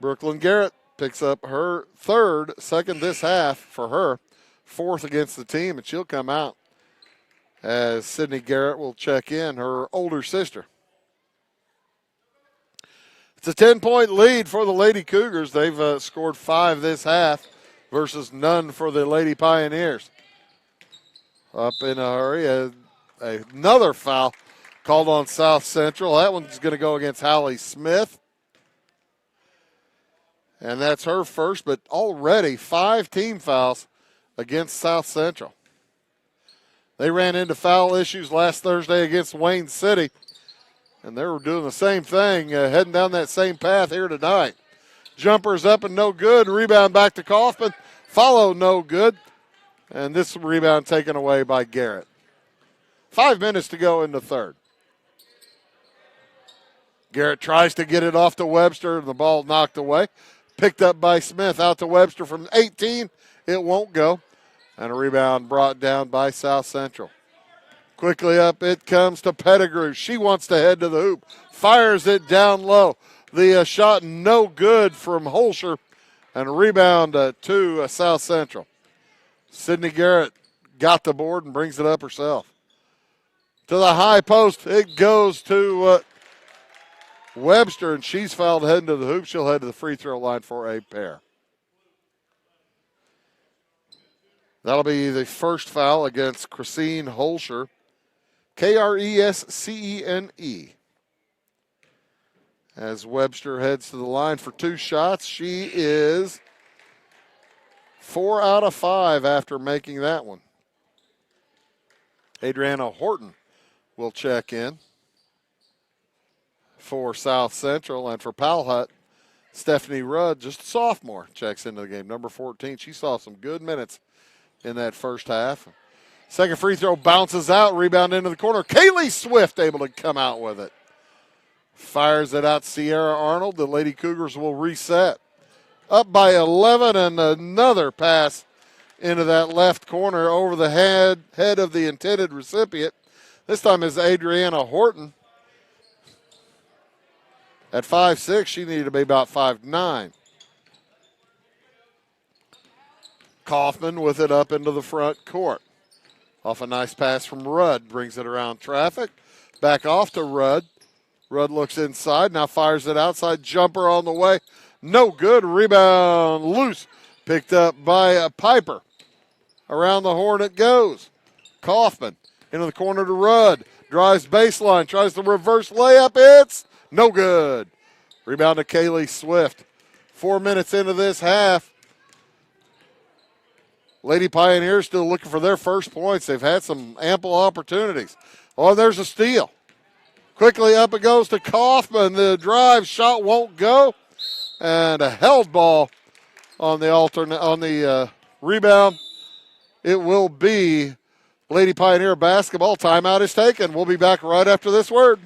Brooklyn Garrett picks up her second this half for her, 4th against the team, and she'll come out as Sydney Garrett will check in, her older sister. It's a 10-point lead for the Lady Cougars. They've scored 5 this half versus none for the Lady Pioneers. Up in a hurry, another foul called on South Central. That one's going to go against Hallie Smith. And that's her first, but already 5 team fouls against South Central. They ran into foul issues last Thursday against Wayne City, and they were doing the same thing, heading down that same path here tonight. Jumpers up and no good. Rebound back to Kaufman. Follow no good. And this rebound taken away by Garrett. 5 minutes to go in the third. Garrett tries to get it off to Webster, and the ball knocked away. Picked up by Smith, out to Webster from 18. It won't go. And a rebound brought down by South Central. Quickly up, it comes to Pettigrew. She wants to head to the hoop. Fires it down low. The shot no good from Holscher. And a rebound to South Central. Sydney Garrett got the board and brings it up herself. To the high post, it goes to Webster, and she's fouled heading to the hoop. She'll head to the free throw line for a pair. That'll be the first foul against Christine Holscher. Krescene. As Webster heads to the line for 2 shots, she is 4 out of 5 after making that one. Adriana Horton will check in for South Central, and for Powhut, Stephanie Rudd, just a sophomore, checks into the game. Number 14, she saw some good minutes in that first half. Second free throw bounces out, rebound into the corner. Kaylee Swift able to come out with it. Fires it out Sierra Arnold. The Lady Cougars will reset. Up by 11, and another pass into that left corner over the head of the intended recipient. This time is Adriana Horton. At 5'6", she needed to be about 5'9". Kaufman with it up into the front court. Off a nice pass from Rudd. Brings it around traffic. Back off to Rudd. Rudd looks inside. Now fires it outside. Jumper on the way. No good. Rebound loose. Picked up by Piper. Around the horn it goes. Kaufman into the corner to Rudd. Drives baseline. Tries the reverse layup. It's no good. Rebound to Kaylee Swift. 4 minutes into this half. Lady Pioneers still looking for their first points. They've had some ample opportunities. Oh, there's a steal. Quickly up it goes to Kaufman. The drive shot won't go. And a held ball on the rebound. It will be Lady Pioneer basketball. Timeout is taken. We'll be back right after this word.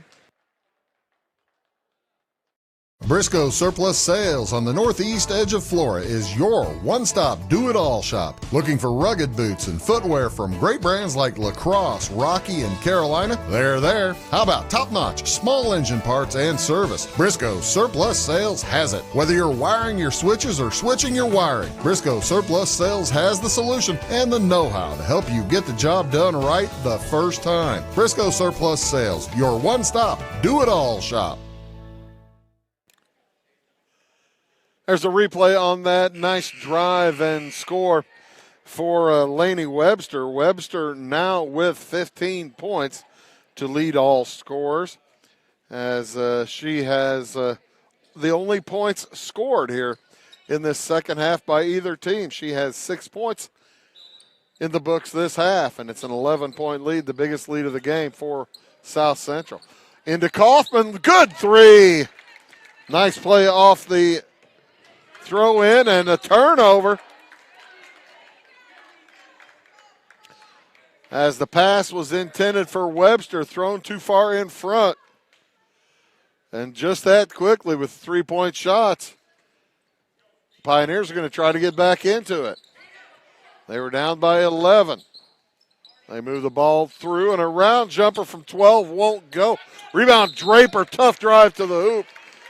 Briscoe Surplus Sales on the northeast edge of Flora is your one-stop do-it-all shop. Looking for rugged boots and footwear from great brands like Lacrosse, Rocky, and Carolina? They're there. How about top-notch small engine parts and service? Briscoe Surplus Sales has it. Whether you're wiring your switches or switching your wiring, Briscoe Surplus Sales has the solution and the know-how to help you get the job done right the first time. Briscoe Surplus Sales, your one-stop do-it-all shop. There's a replay on that. Nice drive and score for Lainey Webster. Webster now with 15 points to lead all scorers, as she has the only points scored here in this second half by either team. She has 6 points in the books this half, and it's an 11-point lead, the biggest lead of the game for South Central. Into Kaufman, good three. Nice play off the throw in and a turnover as the pass was intended for Webster, thrown too far in front. And just that quickly with 3-point shots, Pioneers are going to try to get back into it. They were down by 11. They move the ball through, and a round jumper from 12 won't go. Rebound Draper, tough drive to the hoop.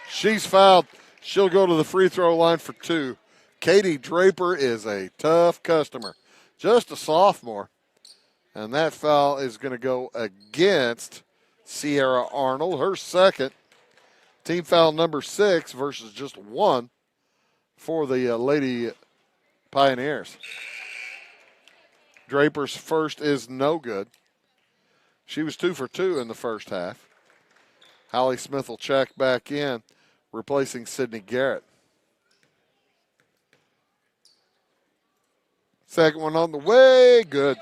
She's fouled. She'll go to the free throw line for 2. Katie Draper is a tough customer. Just a sophomore. And that foul is going to go against Sierra Arnold, her second. Team foul number 6 versus just 1 for the Lady Pioneers. Draper's first is no good. She was 2 for 2 in the first half. Hallie Smith will check back in, replacing Sydney Garrett. Second one on the way. Good.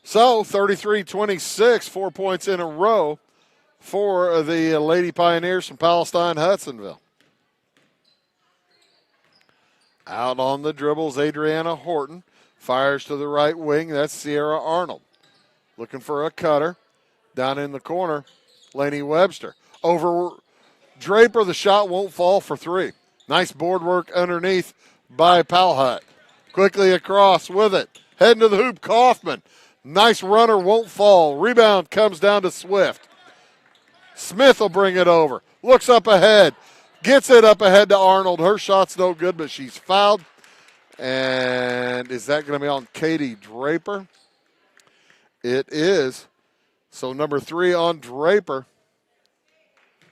So 33-26, 4 points in a row for the Lady Pioneers from Palestine, Hudsonville. Out on the dribbles, Adriana Horton fires to the right wing. That's Sierra Arnold. Looking for a cutter. Down in the corner, Laney Webster. Over Draper, the shot won't fall for three. Nice board work underneath by Palhut. Quickly across with it. Heading to the hoop, Kaufman. Nice runner, won't fall. Rebound comes down to Swift. Smith will bring it over. Looks up ahead. Gets it up ahead to Arnold. Her shot's no good, but she's fouled. And is that going to be on Katie Draper? It is. So number 3 on Draper.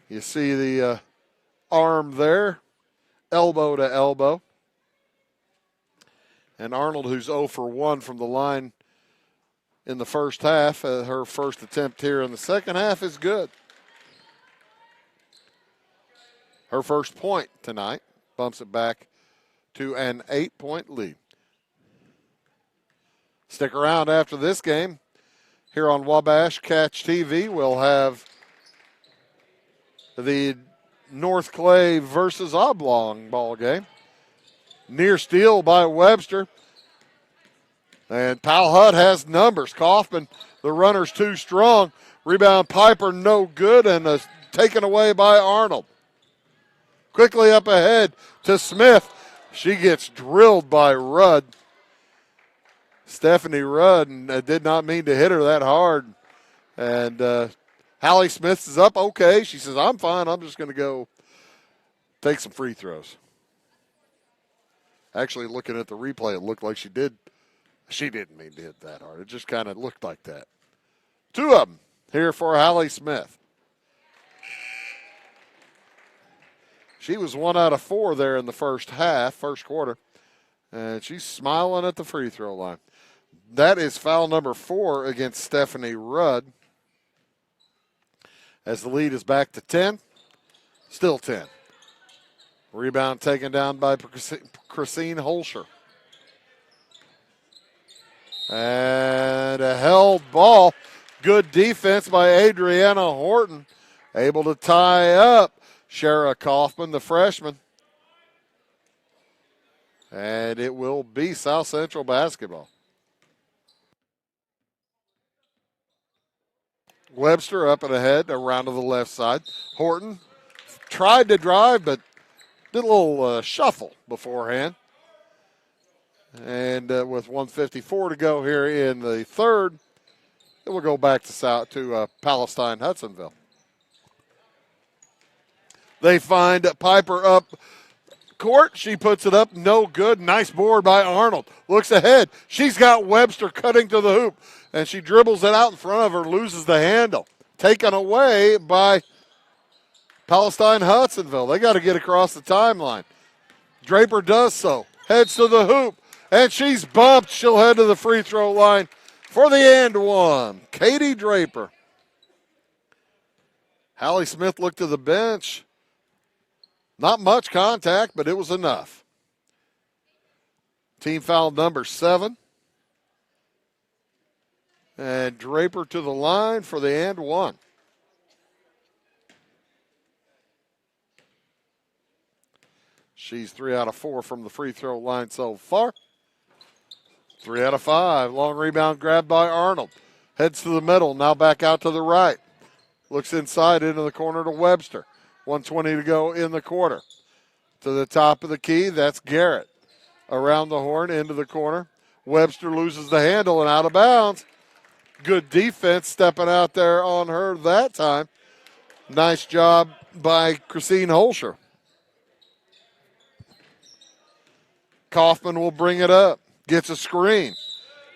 You see the arm there. Elbow to elbow. And Arnold, who's 0 for 1 from the line in the first half. Her first attempt here in the second half is good. Her first point tonight bumps it back to an 8-point lead. Stick around after this game. Here on Wabash Catch TV, we'll have the North Clay versus Oblong ball game. Near steal by Webster. And Palhut has numbers. Kaufman, the runner's too strong. Rebound Piper, no good, and taken away by Arnold. Quickly up ahead to Smith. She gets drilled by Rudd. Stephanie Rudd did not mean to hit her that hard. And Hallie Smith is up. Okay. She says, I'm fine. I'm just going to go take some free throws. Actually, looking at the replay, it looked like she did. She didn't mean to hit that hard. It just kind of looked like that. 2 of them here for Hallie Smith. She was 1 out of 4 there in the first quarter. And she's smiling at the free throw line. That is foul number 4 against Stephanie Rudd. As the lead is back to 10. Still 10. Rebound taken down by Christine Holscher. And a held ball. Good defense by Adriana Horton. Able to tie up Shara Kaufman, the freshman. And it will be South Central basketball. Webster up and ahead, around to the left side. Horton tried to drive, but did a little shuffle beforehand. And with 1:54 to go here in the third, it will go back to Palestine Hudsonville. They find Piper up court. She puts it up. No good. Nice board by Arnold. Looks ahead. She's got Webster cutting to the hoop. And she dribbles it out in front of her. Loses the handle. Taken away by Palestine Hudsonville. They got to get across the timeline. Draper does so. Heads to the hoop. And she's bumped. She'll head to the free throw line for the and one. Katie Draper. Hallie Smith looked to the bench. Not much contact, but it was enough. Team foul number 7. And Draper to the line for the and one. She's 3 out of 4 from the free throw line so far. 3 out of 5. Long rebound grabbed by Arnold. Heads to the middle, now back out to the right. Looks inside into the corner to Webster. 1:20 to go in the quarter. To the top of the key, that's Garrett. Around the horn, into the corner. Webster loses the handle and out of bounds. Good defense stepping out there on her that time. Nice job by Christine Holscher. Kaufman will bring it up. Gets a screen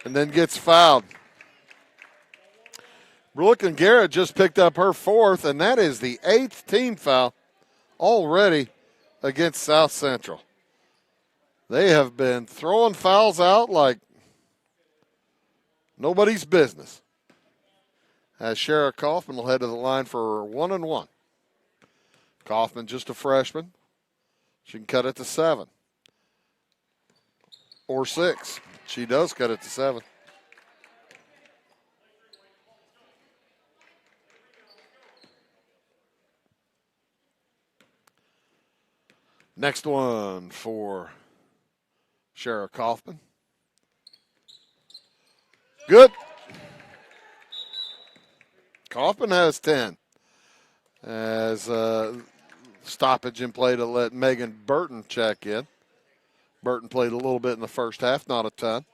and then gets fouled. Brooke and Garrett just picked up her 4th, and that is the 8th team foul already against South Central. They have been throwing fouls out like nobody's business. As Shara Kaufman will head to the line for 1 and 1. Kaufman, just a freshman. She can cut it to 7 or 6. She does cut it to 7. Next one for Shara Kaufman. Good. Kaufman has 10. As stoppage in play to let Megan Burton check in. Burton played a little bit in the first half, not a ton.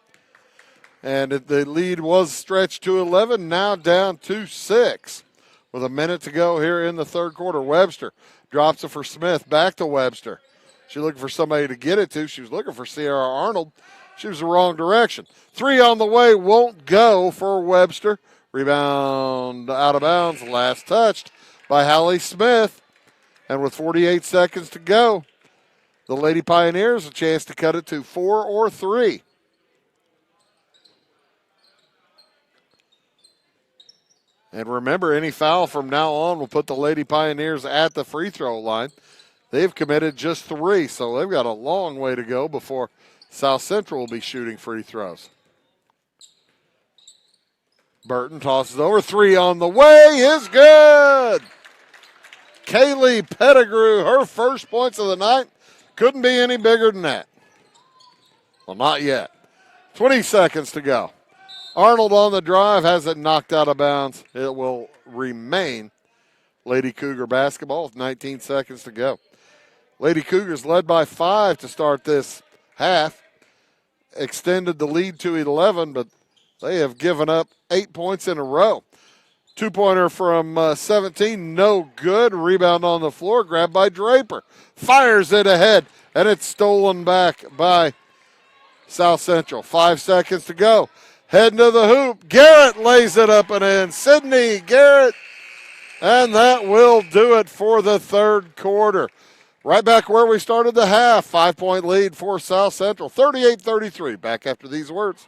And the lead was stretched to 11, now down to 6. With a minute to go here in the third quarter. Webster drops it for Smith, back to Webster. She's looking for somebody to get it to. She was looking for Sierra Arnold. She was the wrong direction. 3 on the way, won't go for Webster. Rebound out of bounds, last touched by Hallie Smith. And with 48 seconds to go, the Lady Pioneers a chance to cut it to 4 or 3. And remember, any foul from now on will put the Lady Pioneers at the free throw line. They've committed just 3, so they've got a long way to go before South Central will be shooting free throws. Burton tosses over. 3 on the way is good. Kaylee Pettigrew, her first points of the night. Couldn't be any bigger than that. Well, not yet. 20 seconds to go. Arnold on the drive has it knocked out of bounds. It will remain Lady Cougar basketball with 19 seconds to go. Lady Cougars led by 5 to start this half. Extended the lead to 11, but they have given up 8 points in a row. 2-pointer from 17, no good. Rebound on the floor, grabbed by Draper. Fires it ahead, and it's stolen back by South Central. 5 seconds to go. Heading to the hoop. Garrett lays it up and in. Sydney Garrett. And that will do it for the third quarter. Right back where we started the half. 5-point lead for South Central. 38-33. Back after these words.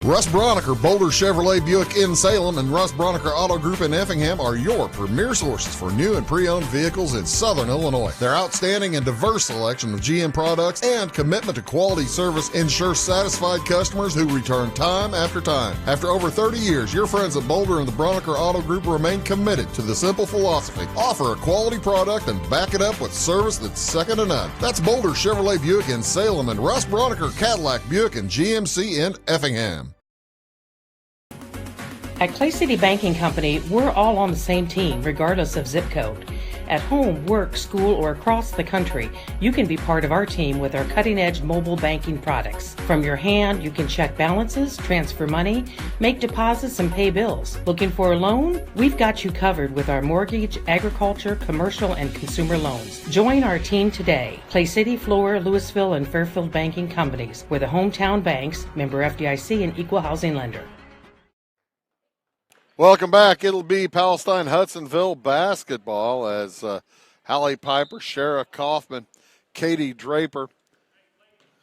Russ Broniker, Boulder Chevrolet Buick in Salem, and Russ Broniker Auto Group in Effingham are your premier sources for new and pre-owned vehicles in Southern Illinois. Their outstanding and diverse selection of GM products and commitment to quality service ensures satisfied customers who return time after time. After over 30 years, your friends at Boulder and the Broniker Auto Group remain committed to the simple philosophy: offer a quality product and back it up with service that's second to none. That's Boulder Chevrolet Buick in Salem and Russ Broniker Cadillac Buick and GMC in Effingham. At Clay City Banking Company, we're all on the same team, regardless of zip code. At home, work, school, or across the country, you can be part of our team with our cutting-edge mobile banking products. From your hand, you can check balances, transfer money, make deposits, and pay bills. Looking for a loan? We've got you covered with our mortgage, agriculture, commercial, and consumer loans. Join our team today. Clay City, Flora, Louisville, and Fairfield Banking Companies. We're the hometown banks, member FDIC, and equal housing lender. Welcome back. It'll be Palestine Hudsonville basketball as Hallie Piper, Shara Kaufman, Katie Draper,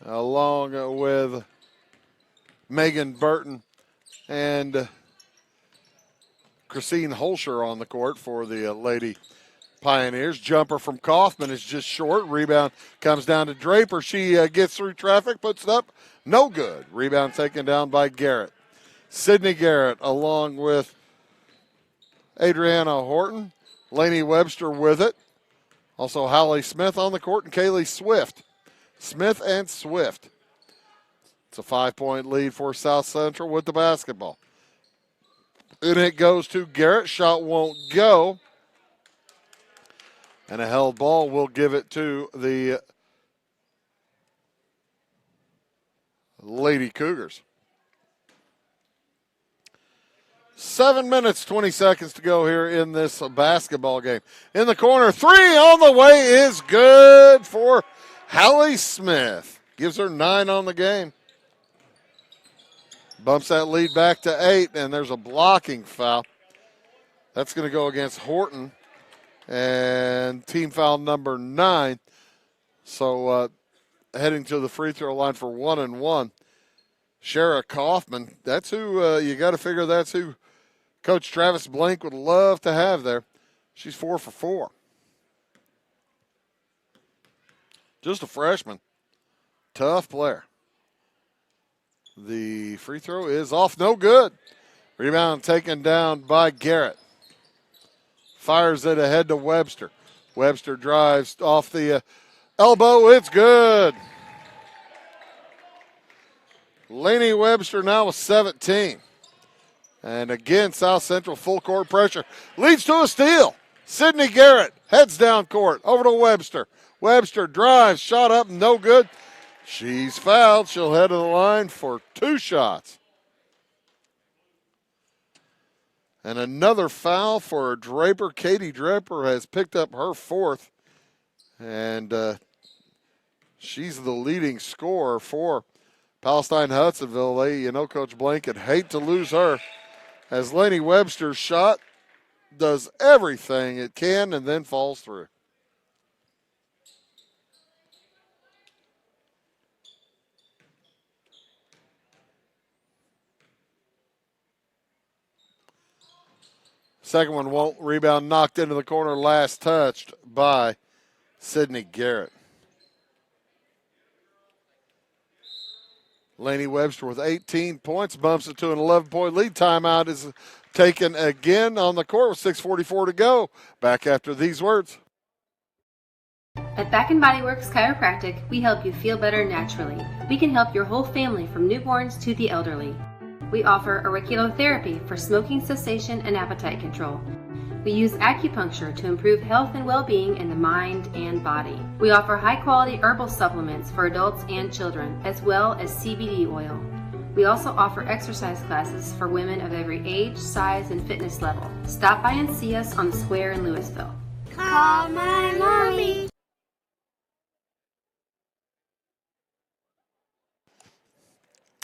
along with Megan Burton and Christine Holscher on the court for the Lady Pioneers. Jumper from Kaufman is just short. Rebound comes down to Draper. She gets through traffic, puts it up. No good. Rebound taken down by Garrett. Sydney Garrett along with Adriana Horton, Lainey Webster with it. Also Hallie Smith on the court and Kaylee Swift. Smith and Swift. It's a 5-point lead for South Central with the basketball. And it goes to Garrett. Shot won't go. And a held ball will give it to the Lady Cougars. 7 minutes, 20 seconds to go here in this basketball game. In the corner, 3 on the way is good for Hallie Smith. Gives her 9 on the game. Bumps that lead back to 8, and there's a blocking foul. That's going to go against Horton, and team foul number 9. So heading to the free throw line for 1 and 1. Shara Kaufman, that's who you got to figure that's who Coach Travis Blank would love to have there. She's 4 for 4. Just a freshman. Tough player. The free throw is off. No good. Rebound taken down by Garrett. Fires it ahead to Webster. Webster drives off the elbow. It's good. Laney Webster now with 17. And again, South Central full court pressure. Leads to a steal. Sydney Garrett heads down court. Over to Webster. Webster drives. Shot up. No good. She's fouled. She'll head to the line for 2 shots. And another foul for Draper. Katie Draper has picked up her 4th. And she's the leading scorer for Palestine Hudsonville. Coach Blanket hate to lose her. As Laney Webster's shot does everything it can and then falls through. Second one won't. Rebound knocked into the corner, last touched by Sydney Garrett. Laney Webster with 18 points, bumps it to an 11-point lead. Timeout is taken again on the court with 6:44 to go. Back after these words. At Back & Body Works Chiropractic, we help you feel better naturally. We can help your whole family from newborns to the elderly. We offer auriculotherapy for smoking cessation and appetite control. We use acupuncture to improve health and well-being in the mind and body. We offer high-quality herbal supplements for adults and children, as well as CBD oil. We also offer exercise classes for women of every age, size, and fitness level. Stop by and see us on the square in Louisville. Call my mommy.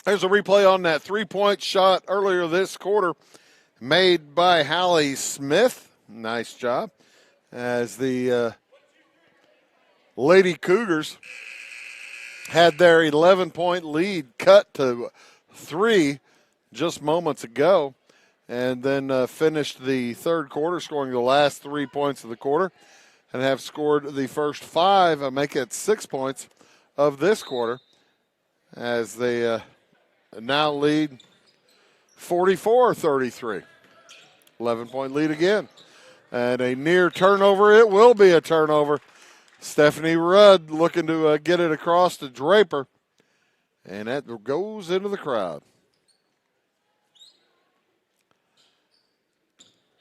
There's a replay on that 3-point shot earlier this quarter made by Hallie Smith. Nice job. As the Lady Cougars had their 11-point lead cut to 3 just moments ago, and then finished the third quarter scoring the last 3 points of the quarter and have scored the first 5, make it 6 points of this quarter as they now lead 44-33. 11-point lead again. And a near turnover. It will be a turnover. Stephanie Rudd looking to get it across to Draper. And that goes into the crowd.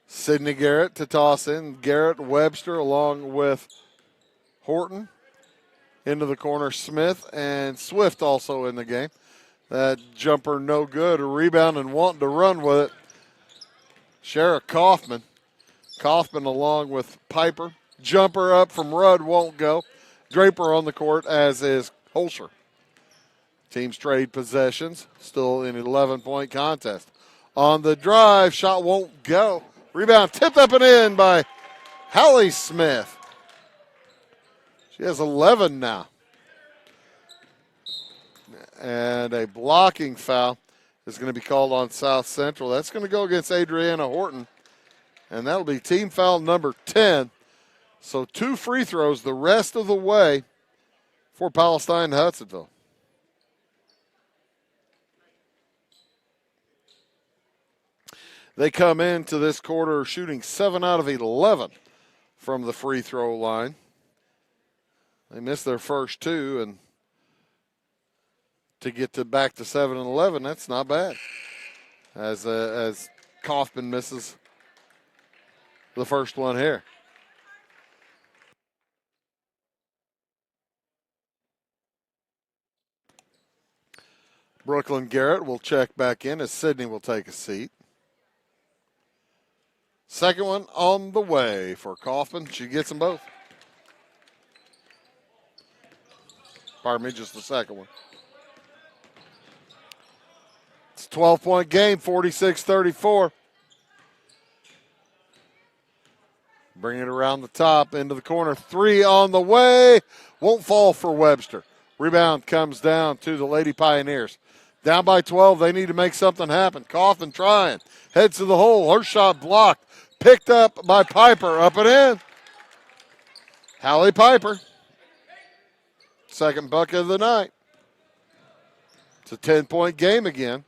Sydney Garrett to toss in. Garrett, Webster along with Horton. Into the corner, Smith and Swift also in the game. That jumper no good. A rebound and wanting to run with it. Shara Kaufman. Kaufman along with Piper. Jumper up from Rudd won't go. Draper on the court, as is Holscher. Teams trade possessions. Still in an 11-point contest. On the drive, shot won't go. Rebound tipped up and in by Hallie Smith. She has 11 now. And a blocking foul is going to be called on South Central. That's going to go against Adriana Horton. And that'll be team foul number 10. So 2 free throws the rest of the way for Palestine Hudsonville. They come into this quarter shooting 7 out of 11 from the free throw line. They missed their first 2, and to get to back to 7 and 11, that's not bad. As Kaufman misses the first one here. Brooklyn Garrett will check back in as Sydney will take a seat. Second one on the way for Kaufman. She gets them both. Pardon me, just the second one. It's a 12-point game, 46-34. Bring it around the top, into the corner. 3 on the way. Won't fall for Webster. Rebound comes down to the Lady Pioneers. Down by 12, they need to make something happen. Kaufman trying. Heads to the hole. Her shot blocked. Picked up by Piper. Up and in. Hallie Piper. Second bucket of the night. It's a 10-point game again.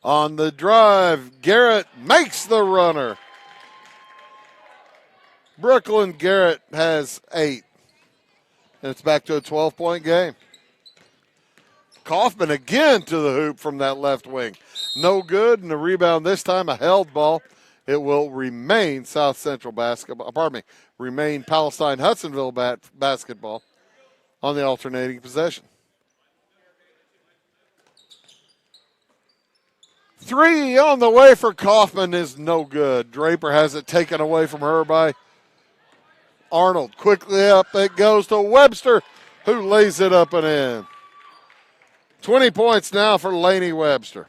On the drive, Garrett makes the runner. Brooklyn Garrett has 8. And it's back to a 12-point game. Kaufman again to the hoop from that left wing. No good, and the rebound this time, a held ball. It will remain South Central basketball, remain Palestine Hudsonville basketball on the alternating possession. 3 on the way for Kaufman is no good. Draper has it taken away from her by Arnold. Quickly up, it goes to Webster, who lays it up and in. 20 points now for Laney Webster.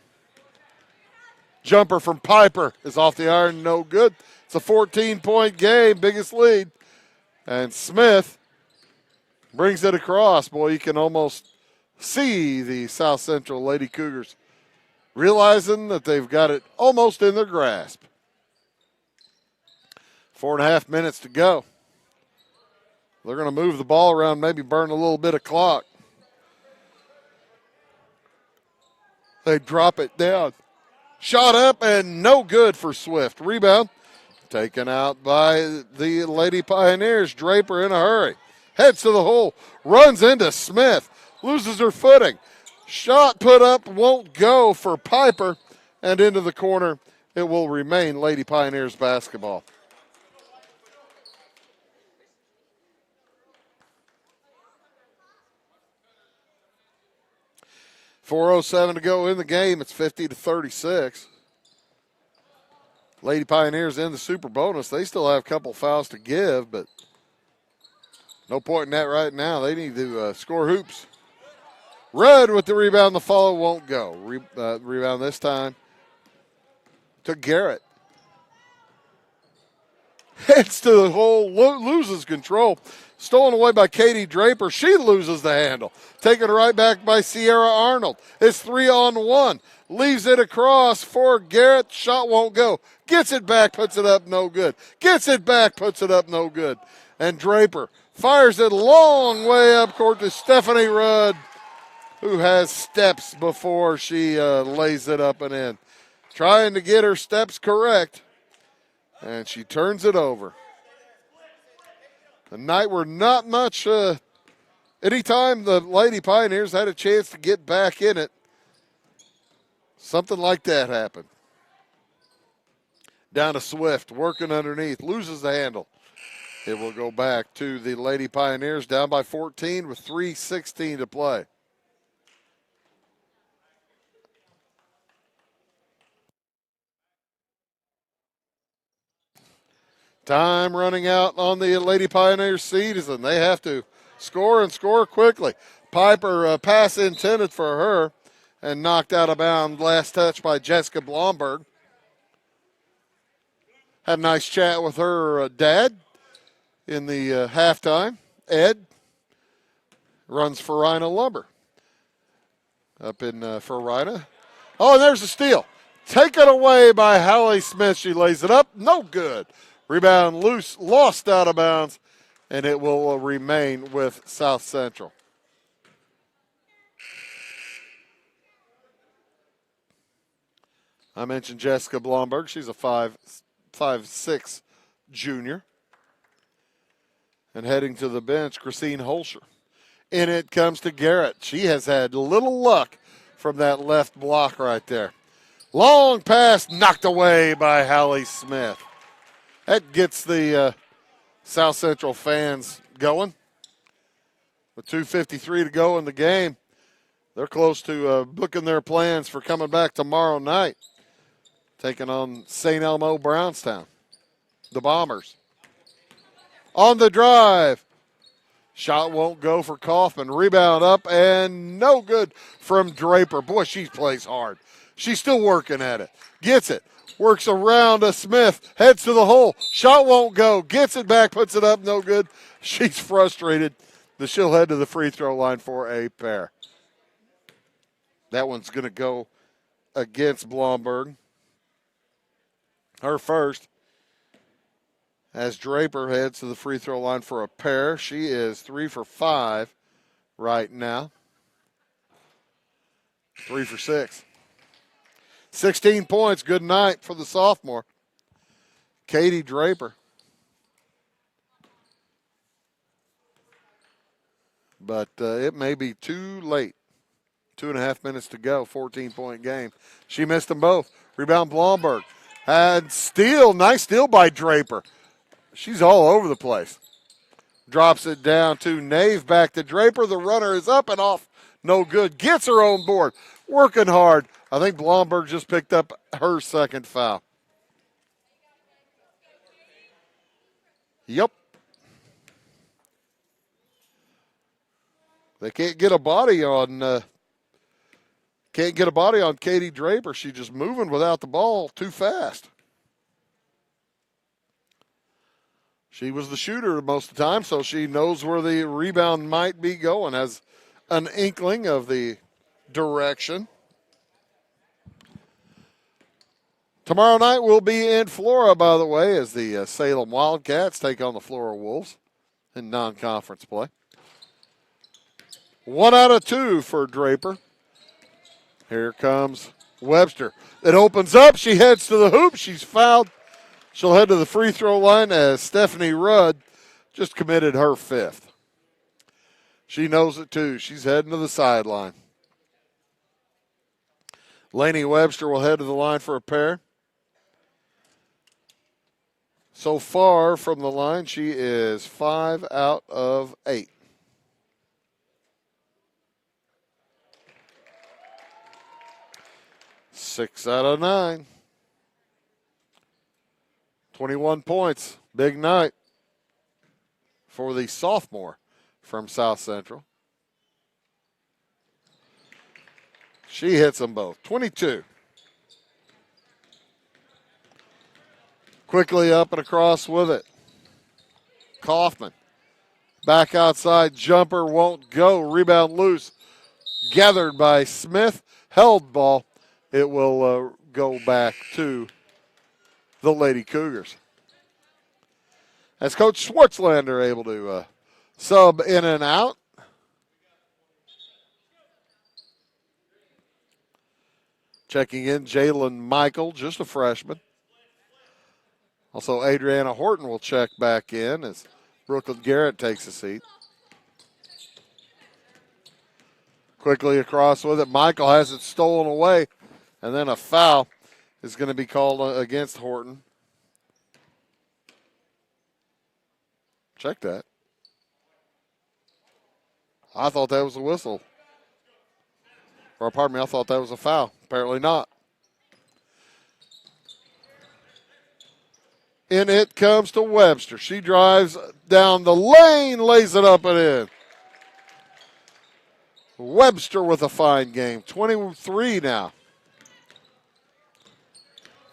Jumper from Piper is off the iron, no good. It's a 14-point game, biggest lead. And Smith brings it across. Boy, you can almost see the South Central Lady Cougars realizing that they've got it almost in their grasp. 4.5 minutes to go. They're going to move the ball around, maybe burn a little bit of clock. They drop it down. Shot up and no good for Swift. Rebound taken out by the Lady Pioneers. Draper in a hurry. Heads to the hole. Runs into Smith. Loses her footing. Shot put up won't go for Piper. And into the corner. It will remain Lady Pioneers basketball. .407 to go in the game. It's 50-36. Lady Pioneers in the super bonus. They still have a couple fouls to give, but no point in that right now. They need to score hoops. Rudd with the rebound. The follow won't go. Rebound this time to Garrett. Heads to the hole. Loses control. Stolen away by Katie Draper. She loses the handle. Taken right back by Sierra Arnold. It's 3-on-1. Leaves it across for Garrett. Shot won't go. Gets it back, puts it up, no good. Gets it back, puts it up, no good. And Draper fires it long way up court to Stephanie Rudd, who has steps before she lays it up and in. Trying to get her steps correct. And she turns it over. A night where not much, anytime the Lady Pioneers had a chance to get back in it, something like that happened. Down to Swift, working underneath, loses the handle. It will go back to the Lady Pioneers, down by 14 with 3:16 to play. Time running out on the Lady Pioneers season. They have to score and score quickly. Piper, pass intended for her and knocked out of bounds. Last touch by Jessica Blomberg. Had a nice chat with her dad in the halftime. Ed runs Farina Lumber up in Farina. Oh, and there's a steal. Taken away by Hallie Smith. She lays it up. No good. Rebound loose, lost out of bounds, and it will remain with South Central. I mentioned Jessica Blomberg. She's a 5'6" junior. And heading to the bench, Christine Holscher. In it comes to Garrett. She has had little luck from that left block right there. Long pass knocked away by Hallie Smith. That gets the South Central fans going. With 2:53 to go in the game, they're close to booking their plans for coming back tomorrow night, taking on St. Elmo Brownstown, the Bombers. On the drive. Shot won't go for Kaufman. Rebound up and no good from Draper. Boy, she plays hard. She's still working at it. Gets it. Works around a Smith. Heads to the hole. Shot won't go. Gets it back. Puts it up. No good. She's frustrated. She'll head to the free throw line for a pair. That one's going to go against Blomberg. Her first. As Draper heads to the free throw line for a pair. She is 3 for 5 right now. 3 for 6. 16 points. Good night for the sophomore, Katie Draper. But it may be too late. 2.5 minutes to go. 14-point game. She missed them both. Rebound Blomberg. And steal. Nice steal by Draper. She's all over the place. Drops it down to Nave. Back to Draper. The runner is up and off. No good. Gets her own board. Working hard. I think Blomberg just picked up her second foul. Yep. They can't get a body on Katie Draper. She's just moving without the ball too fast. She was the shooter most of the time, so she knows where the rebound might be going, has an inkling of the direction. Tomorrow night we'll be in Flora, by the way, as the Salem Wildcats take on the Flora Wolves in non-conference play. 1 out of 2 for Draper. Here comes Webster. It opens up. She heads to the hoop. She's fouled. She'll head to the free throw line as Stephanie Rudd just committed her 5th. She knows it too. She's heading to the sideline. Lainey Webster will head to the line for a pair. So far from the line, she is 5 out of 8. Six out of 9. 21 points. Big night for the sophomore from South Central. She hits them both. 22. Quickly up and across with it. Kaufman. Back outside. Jumper won't go. Rebound loose. Gathered by Smith. Held ball. It will go back to the Lady Cougars. As Coach Schwartzlander able to sub in and out. Checking in, Jalen Michael, just a freshman. Also, Adriana Horton will check back in as Brooklyn Garrett takes a seat. Quickly across with it. Michael has it stolen away. And then a foul is going to be called against Horton. Check that. I thought that was a whistle. Or pardon me, I thought that was a foul. Apparently not. In it comes to Webster. She drives down the lane, lays it up and in. Webster with a fine game. 23 now.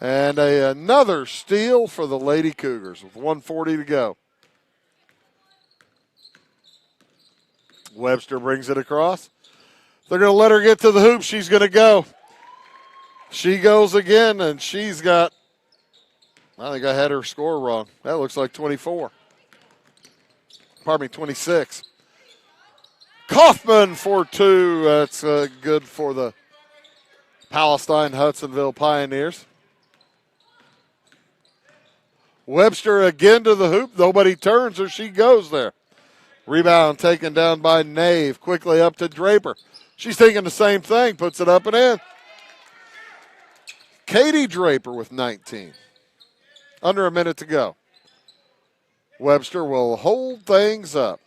And another steal for the Lady Cougars with 1:40 to go. Webster brings it across. They're going to let her get to the hoop. She's going to go. She goes again, and she's got, I think I had her score wrong. That looks like 24. Pardon me, 26. Kaufman for 2. That's good for the Palestine Hudsonville Pioneers. Webster again to the hoop. Nobody turns her. She goes there. Rebound taken down by Nave. Quickly up to Draper. She's thinking the same thing. Puts it up and in. Katie Draper with 19. Under a minute to go. Webster will hold things up.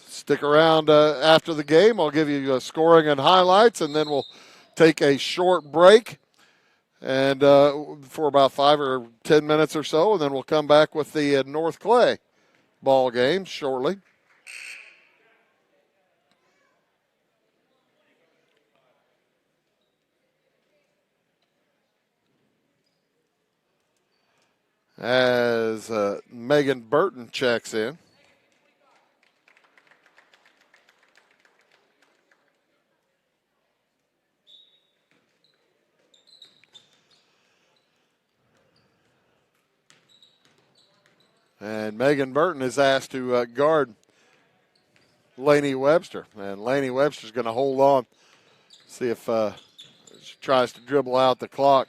Stick around after the game. I'll give you scoring and highlights, and then we'll take a short break. And for about 5 or 10 minutes or so, and then we'll come back with the North Clay ball game shortly. As Megan Burton checks in. And Megan Burton is asked to guard Lainey Webster. And Lainey Webster's going to hold on, see if she tries to dribble out the clock.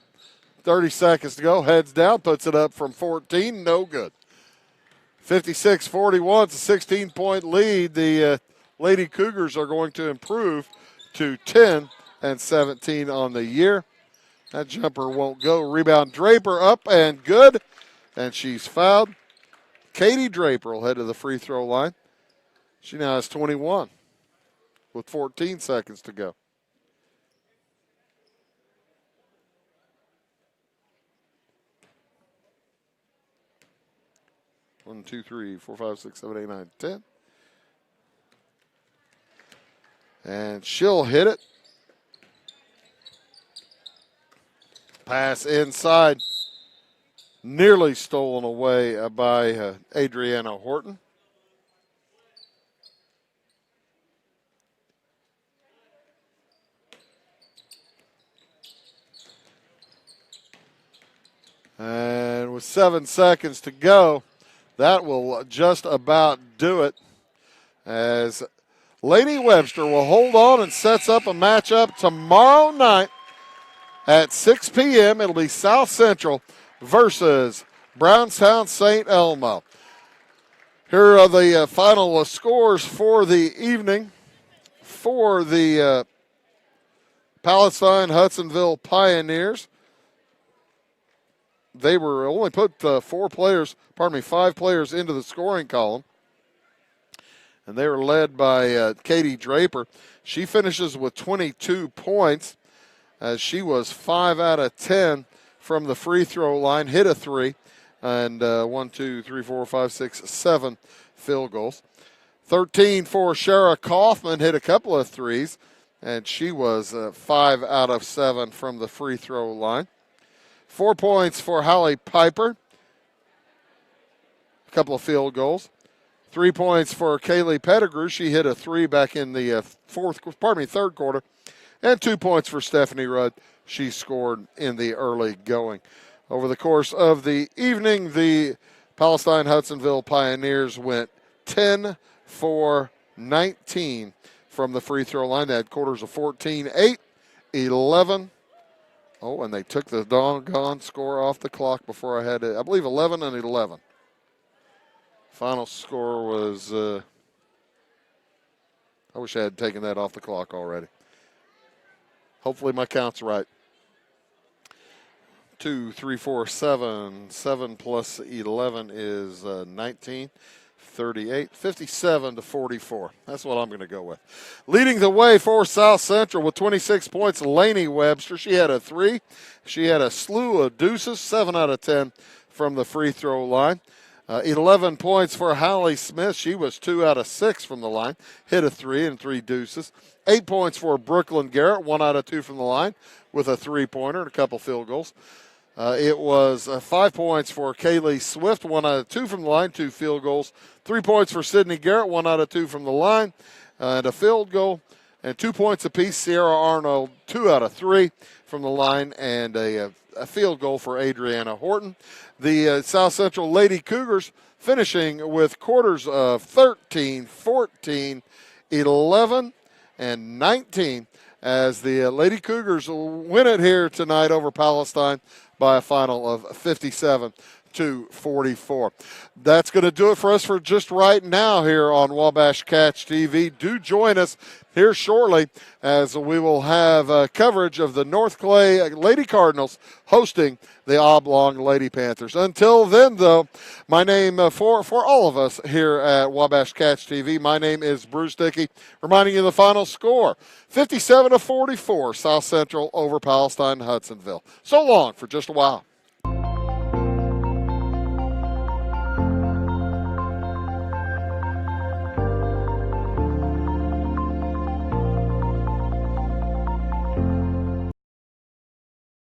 30 seconds to go, heads down, puts it up from 14, no good. 56-41, it's a 16-point lead. The Lady Cougars are going to improve to 10-17 on the year. That jumper won't go. Rebound Draper up and good, and she's fouled. Katie Draper will head to the free throw line. She now has 21 with 14 seconds to go. One, two, three, 4, 5, 6, 7, 8, 9, 10. And she'll hit it. Pass inside. Nearly stolen away by Adriana Horton. And with 7 seconds to go, that will just about do it, as Lady Webster will hold on and sets up a matchup tomorrow night at 6 p.m. It'll be South Central versus Brownstown St. Elmo. Here are the final scores for the evening for the Palestine Hudsonville Pioneers. They were only put 5 players into the scoring column. And they were led by Katie Draper. She finishes with 22 points, as she was 5 out of 10 from the free throw line, hit a 3, and 1, 2, 3, 4, 5, 6, 7 field goals. 13 for Shara Kaufman, hit a couple of threes, and she was 5 out of 7 from the free throw line. 4 points for Holly Piper. A couple of field goals. 3 points for Kaylee Pettigrew. She hit a 3 back in the third quarter. And 2 points for Stephanie Rudd. She scored in the early going. Over the course of the evening, the Palestine Hudsonville Pioneers went 10 for 19 from the free throw line. They had quarters of 14, 8, 11. Oh, and they took the doggone score off the clock before I had it. I believe 11 and 11. Final score was, I wish I had taken that off the clock already. Hopefully my count's right. 2, 3, 4, 7. 7 plus 11 is 19. 38, 57-44. That's what I'm going to go with. Leading the way for South Central with 26 points, Lainey Webster. She had a 3. She had a slew of deuces, 7 out of 10 from the free throw line. 11 points for Hallie Smith. She was 2 out of 6 from the line, hit a 3 and 3 deuces. 8 points for Brooklyn Garrett, 1 out of 2 from the line with a 3-pointer and a couple field goals. It was 5 points for Kaylee Swift, 1 out of 2 from the line, 2 field goals. 3 points for Sydney Garrett, 1 out of 2 from the line, and a field goal. And 2 points apiece, Sierra Arnold, 2 out of 3 from the line, and a field goal for Adriana Horton. The South Central Lady Cougars finishing with quarters of 13, 14, 11, and 19 as the Lady Cougars win it here tonight over Palestine by a final of 57-44. That's going to do it for us for just right now here on Wabash Catch TV. Do join us here shortly as we will have coverage of the North Clay Lady Cardinals hosting the Oblong Lady Panthers. Until then, though, my name for all of us here at Wabash Catch TV, my name is Bruce Dickey, reminding you the final score, 57-44, South Central over Palestine Hudsonville. So long for just a while.